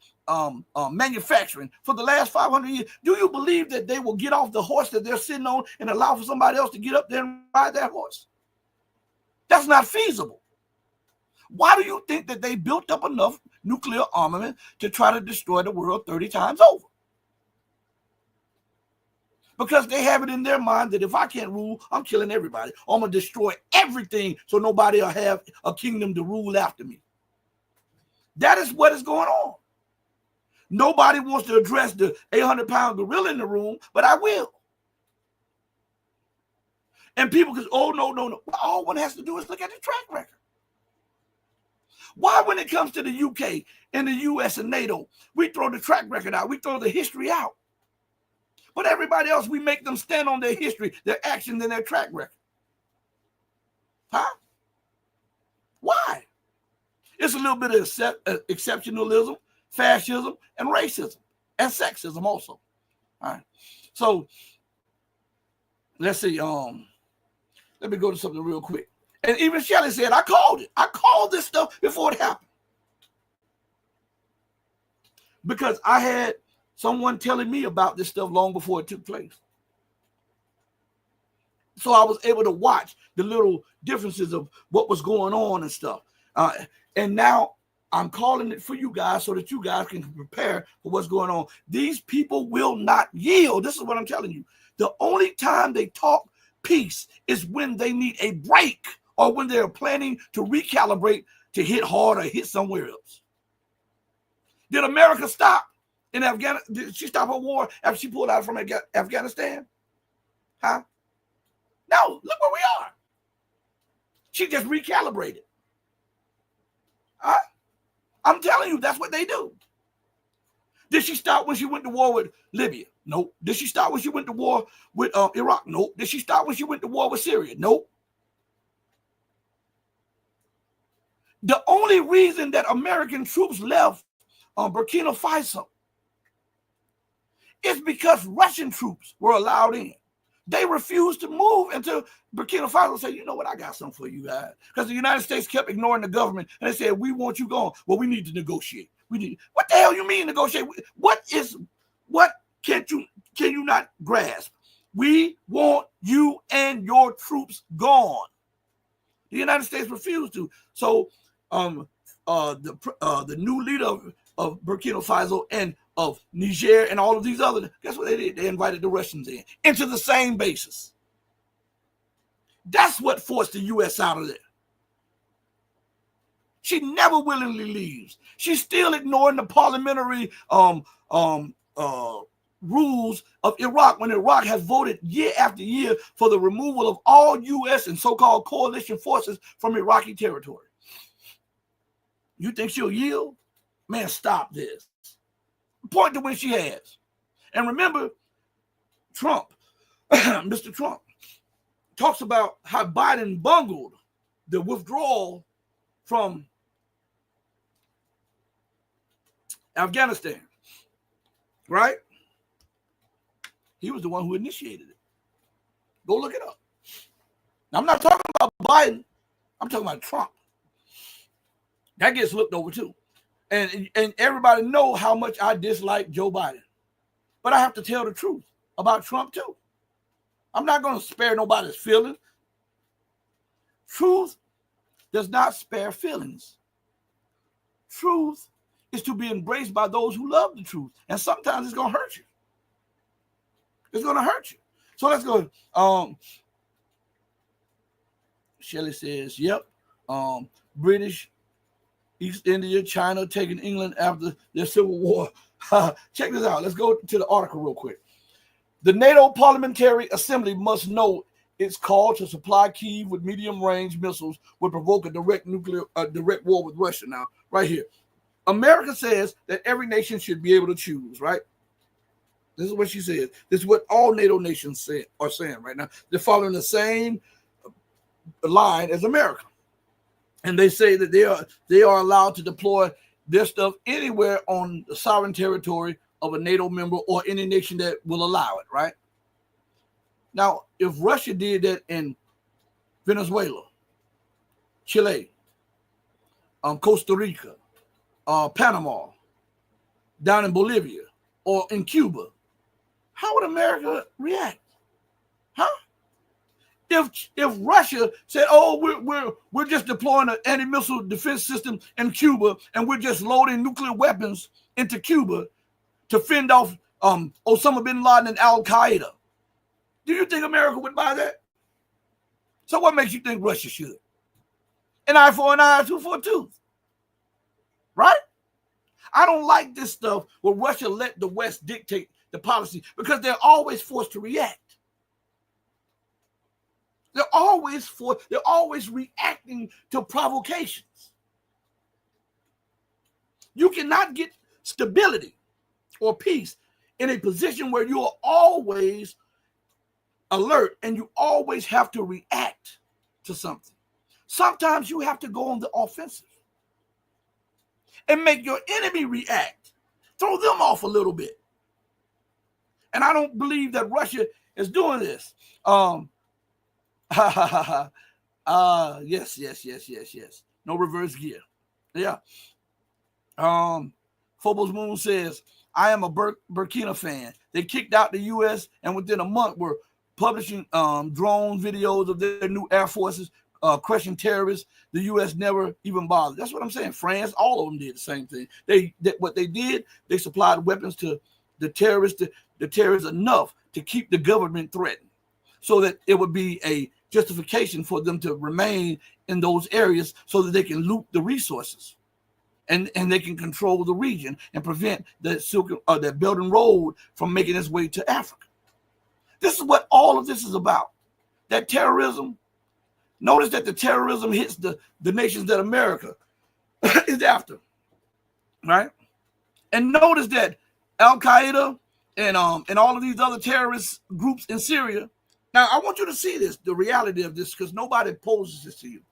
manufacturing for the last 500 years. Do you believe that they will get off the horse that they're sitting on and allow for somebody else to get up there and ride that horse? That's not feasible. Why do you think that they built up enough nuclear armament to try to destroy the world 30 times over? Because they have it in their mind that if I can't rule, I'm killing everybody. I'm going to destroy everything so nobody will have a kingdom to rule after me. That is what is going on. Nobody wants to address the 800-pound gorilla in the room, but I will. And people can, oh, no. All one has to do is look at the track record. Why, when it comes to the UK and the US and NATO, we throw the track record out, we throw the history out. But everybody else, we make them stand on their history, their actions, and their track record. Huh? Why? It's a little bit of exceptionalism, fascism, and racism, and sexism also. All right. So let's see. Let me go to something real quick. And even Shelley said, I called it. I called this stuff before it happened. Because I had someone telling me about this stuff long before it took place. So I was able to watch the little differences of what was going on and stuff. And now I'm calling it for you guys so that you guys can prepare for what's going on. These people will not yield. This is what I'm telling you. The only time they talk peace is when they need a break or when they're planning to recalibrate to hit hard or hit somewhere else. Did America stop? in Afghanistan? Did she stop her war after she pulled out from Afghanistan? Huh? No, look where we are. She just recalibrated. Huh? I'm telling you, that's what they do. Did she stop when she went to war with Libya? Nope. Did she stop when she went to war with Iraq? Nope. Did she stop when she went to war with Syria? Nope. The only reason that American troops left Burkina Faso is because Russian troops were allowed in. They refused to move into Burkina Faso and say, you know what, I got something for you guys. Because the United States kept ignoring the government and they said, we want you gone. Well, we need to negotiate. What the hell you mean negotiate? What can you not grasp? We want you and your troops gone. The United States refused to. So the new leader of Burkina Faso and of Niger and all of these other, guess what they did? They invited the Russians in into the same basis. That's what forced the U.S. out of there. She never willingly leaves. She's still ignoring the parliamentary rules of Iraq when Iraq has voted year after year for the removal of all U.S. and so-called coalition forces from Iraqi territory. You think she'll yield? Man, stop this. Point to when she has. And remember, Trump, Mr. Trump, talks about how Biden bungled the withdrawal from Afghanistan, right? He was the one who initiated it. Go look it up. Now, I'm not talking about Biden. I'm talking about Trump. That gets looked over too. And everybody know how much I dislike Joe Biden. But I have to tell the truth about Trump too. I'm not going to spare nobody's feelings. Truth does not spare feelings. Truth is to be embraced by those who love the truth. And sometimes it's going to hurt you. It's going to hurt you. So let's go. Shelley says, yep. British, East India, China taking England after their civil war. Check this out. Let's go to the article real quick. The NATO Parliamentary Assembly must know its call to supply Kyiv with medium-range missiles would provoke a direct war with Russia. Now, right here. America says that every nation should be able to choose, right? This is what she says. This is what all NATO nations are saying right now. They're following the same line as America. And they say that they are allowed to deploy their stuff anywhere on the sovereign territory of a NATO member or any nation that will allow it, right? Now, if Russia did that in Venezuela, Chile, Costa Rica, Panama, down in Bolivia, or in Cuba, how would America react? Huh? If Russia said, "Oh, we're just deploying an anti-missile defense system in Cuba, and we're just loading nuclear weapons into Cuba to fend off Osama bin Laden and Al Qaeda," do you think America would buy that? So what makes you think Russia should? An eye for an eye, a tooth for a tooth, right? I don't like this stuff where Russia let the West dictate the policy because they're always forced to react. They're always reacting to provocations. You cannot get stability or peace in a position where you are always alert and you always have to react to something. Sometimes you have to go on the offensive and make your enemy react. Throw them off a little bit. And I don't believe that Russia is doing this. Yes. No reverse gear. Yeah. Phobos Moon says, I am a Burkina fan. They kicked out the U.S. and within a month were publishing drone videos of their new air forces crushing terrorists. The U.S. never even bothered. That's what I'm saying. France, all of them did the same thing. What they did, they supplied weapons to the terrorists enough to keep the government threatened, so that it would be a justification for them to remain in those areas so that they can loot the resources. and they can control the region and prevent the Belt and Road from making its way to Africa. This is what all of this is about. That terrorism. Notice that the terrorism hits the nations that America is after, right? And notice that Al Qaeda and all of these other terrorist groups in Syria. Now, I want you to see this, the reality of this, because nobody poses this to you.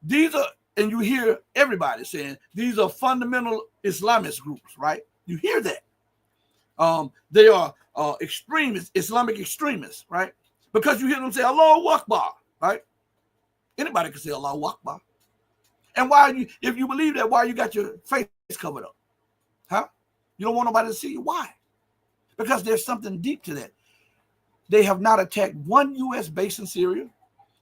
These are, and you hear everybody saying these are fundamental Islamist groups, right? You hear that. They are extremists, Islamic extremists, right? Because you hear them say Allahu Akbar, right? Anybody can say Allahu Akbar. And why if you believe that, why you got your face covered up? Huh? You don't want nobody to see you. Why? Because there's something deep to that. They have not attacked one U.S. base in Syria.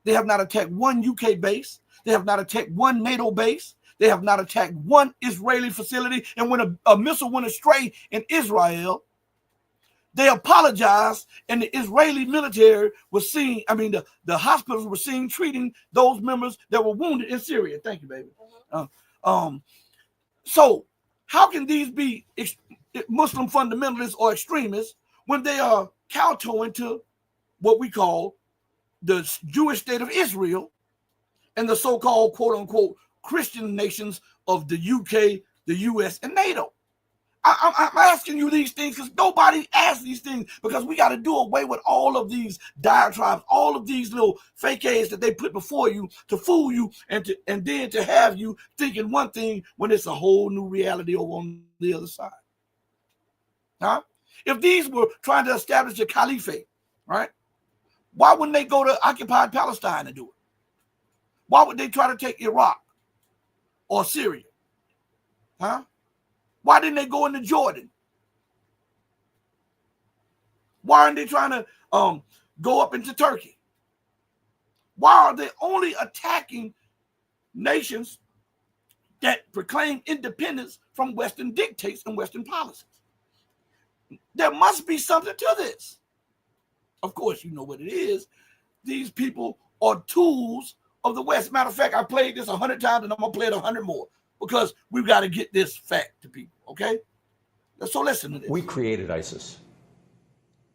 They have not attacked one UK base. They have not attacked one NATO base. They have not attacked one Israeli facility. And when a missile went astray in Israel, they apologized, and the Israeli military was seen, the hospitals were seen treating those members that were wounded in Syria. Thank you, baby. So how can these be Muslim fundamentalists or extremists when they are kowtowing to what we call the Jewish state of Israel and the so-called quote-unquote Christian nations of the UK, the US, and NATO? I'm asking you these things because nobody asks these things, because we got to do away with all of these diatribes, all of these little fake aids that they put before you to fool you and then to have you thinking one thing when it's a whole new reality over on the other side. Huh? If these were trying to establish a caliphate, right? Why wouldn't they go to occupied Palestine and do it? Why would they try to take Iraq or Syria? Huh? Why didn't they go into Jordan? Why aren't they trying to go up into Turkey? Why are they only attacking nations that proclaim independence from Western dictates and Western policies? There must be something to this. Of course, you know what it is. These people are tools of the West. Matter of fact, I played this 100 times and I'm going to play it 100 more, because we've got to get this fact to people, okay? So listen to this.
We created ISIS.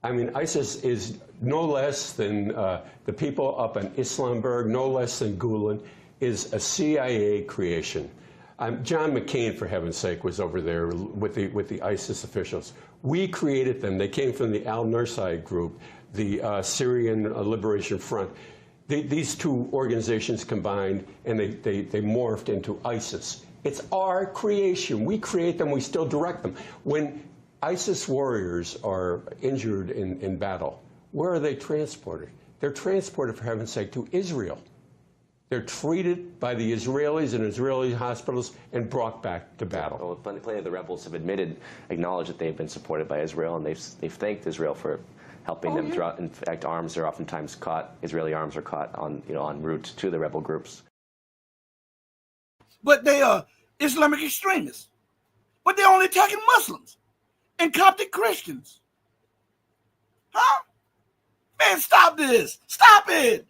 I mean, ISIS is no less than the people up in Islamberg, no less than Gulen, is a CIA creation. John McCain, for heaven's sake, was over there with the ISIS officials. We created them. They came from the Al-Nusra group, the Syrian Liberation Front. These two organizations combined, and they morphed into ISIS. It's our creation. We create them. We still direct them. When ISIS warriors are injured in battle, where are they transported? They're transported, for heaven's sake, to Israel. They're treated by the Israelis in Israeli hospitals and brought back to battle.
Well, plenty of the rebels have acknowledged that they've been supported by Israel, and they've thanked Israel for helping them draw. In fact, arms are oftentimes caught. Israeli arms are caught on en route to the rebel groups.
But they are Islamic extremists. But they're only attacking Muslims and Coptic Christians. Huh? Man, stop this. Stop it.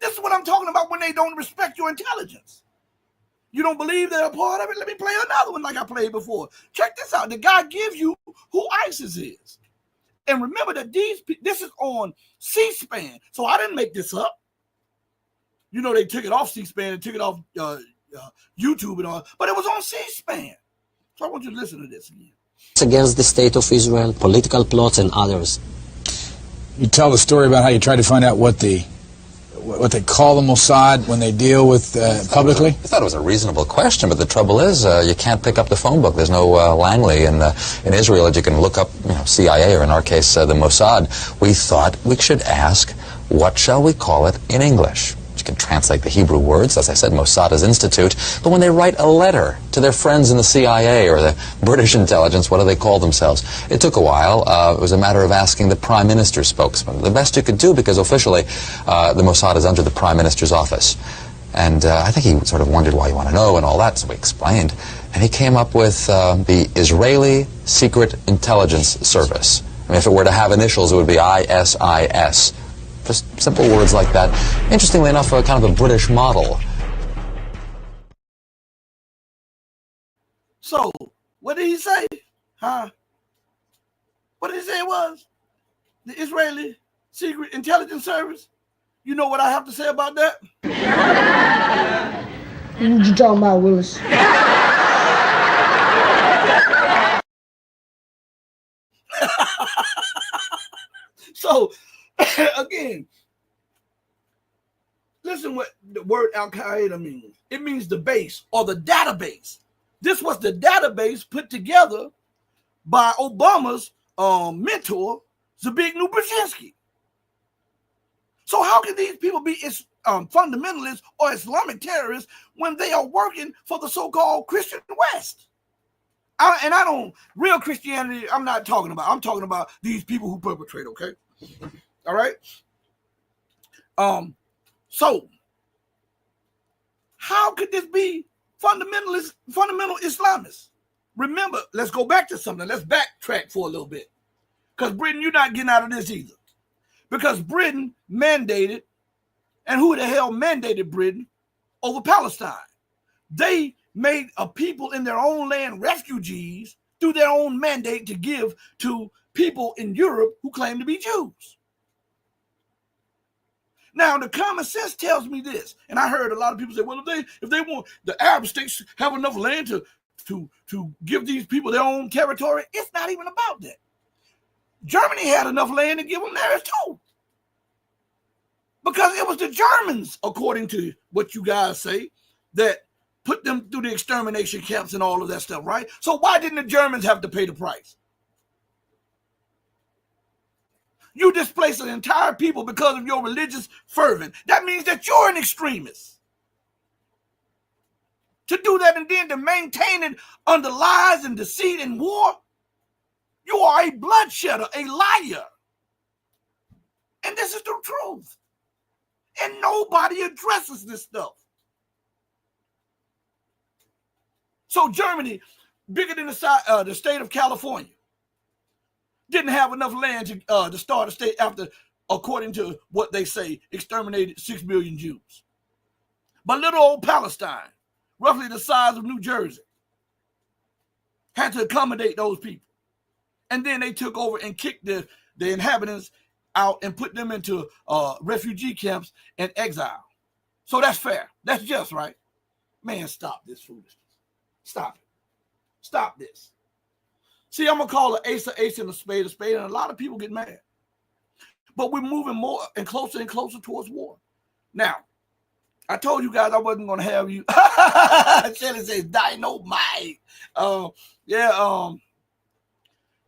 This is what I'm talking about when they don't respect your intelligence. You don't believe they're a part of it? Let me play another one like I played before. Check this out. The guy gives you who ISIS is. And remember that this is on C-SPAN. So I didn't make this up. You know, they took it off C-SPAN and took it off YouTube and all, but it was on C-SPAN. So I want you to listen to this again.
Against the state of Israel, political plots and others.
You tell the story about how you tried to find out what they call the Mossad when they deal with publicly?
I thought it was a reasonable question, but the trouble is you can't pick up the phone book. There's no Langley in Israel that you can look up, CIA, or in our case, the Mossad. We thought we should ask, what shall we call it in English? You can translate the Hebrew words, as I said, Mossad is institute, but when they write a letter to their friends in the CIA or the British intelligence, what do they call themselves? It took a while. It was a matter of asking the Prime Minister's spokesman. The best you could do, because officially the Mossad is under the Prime Minister's office. And I think he sort of wondered why you want to know and all that, so we explained. And he came up with the Israeli Secret Intelligence Service. I mean, if it were to have initials, it would be ISIS. Just simple words like that. Interestingly enough, kind of a British model.
So, what did he say? Huh? What did he say it was? The Israeli Secret Intelligence Service? You know what I have to say about that?
What you talking about, Willis?
So, again, listen what the word Al-Qaeda means. It means the base or the database. This was the database put together by Obama's mentor, Zbigniew Brzezinski. So how can these people be fundamentalists or Islamic terrorists when they are working for the so-called Christian West? Real Christianity, I'm not talking about. I'm talking about these people who perpetrate, okay? All right? So how could this be fundamental Islamists? Remember, let's go back to something. Let's backtrack for a little bit. Because Britain, you're not getting out of this either. Because Britain mandated, and who the hell mandated Britain over Palestine? They made a people in their own land refugees through their own mandate to give to people in Europe who claim to be Jews. Now, the common sense tells me this, and I heard a lot of people say, well, if they want the Arab states have enough land to give these people their own territory, it's not even about that. Germany had enough land to give them theirs too. Because it was the Germans, according to what you guys say, that put them through the extermination camps and all of that stuff, right? So why didn't the Germans have to pay the price? You displace an entire people because of your religious fervor. That means that you're an extremist. To do that and then to maintain it under lies and deceit and war, you are a bloodshedder, a liar. And this is the truth. And nobody addresses this stuff. So Germany, bigger than the state of California, didn't have enough land to start a state after, according to what they say, exterminated 6 million Jews. But little old Palestine, roughly the size of New Jersey, had to accommodate those people. And then they took over and kicked the inhabitants out and put them into refugee camps and exile. So that's fair. That's just right. Man, stop this foolishness. Stop it. Stop this. See, I'm going to call an ace and a spade, and a lot of people get mad. But we're moving more and closer towards war. Now, I told you guys I wasn't going to have you. Shelly says, dynamite.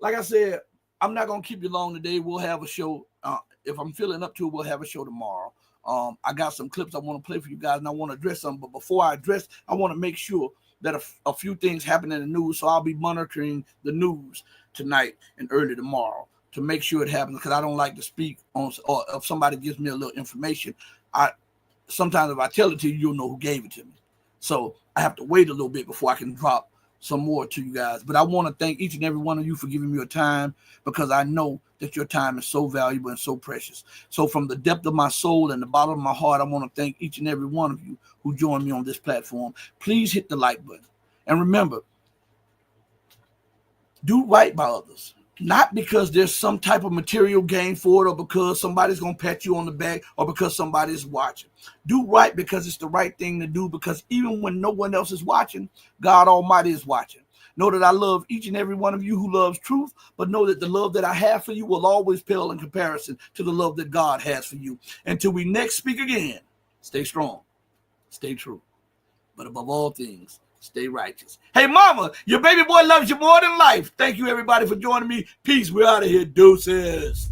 Like I said, I'm not going to keep you long today. We'll have a show. If I'm feeling up to it, we'll have a show tomorrow. I got some clips I want to play for you guys, and I want to address them. But before I address, I want to make sure that a few things happen in the news. So I'll be monitoring the news tonight and early tomorrow to make sure it happens, because I don't like to speak on, or if somebody gives me a little information, sometimes if I tell it to you, you'll know who gave it to me. So I have to wait a little bit before I can drop some more to you guys. But I want to thank each and every one of you for giving me your time, because I know that your time is so valuable and so precious. So from the depth of my soul and the bottom of my heart, I want to thank each and every one of you who joined me on this platform. Please hit the like button. And remember, do right by others. Not because there's some type of material gain for it, or because somebody's going to pat you on the back, or because somebody's watching. Do right because it's the right thing to do, because even when no one else is watching, God Almighty is watching. Know that I love each and every one of you who loves truth, but know that the love that I have for you will always pale in comparison to the love that God has for you. Until we next speak again, stay strong, stay true, but above all things, stay righteous. Hey, mama, your baby boy loves you more than life. Thank you, everybody, for joining me. Peace. We're out of here. Deuces.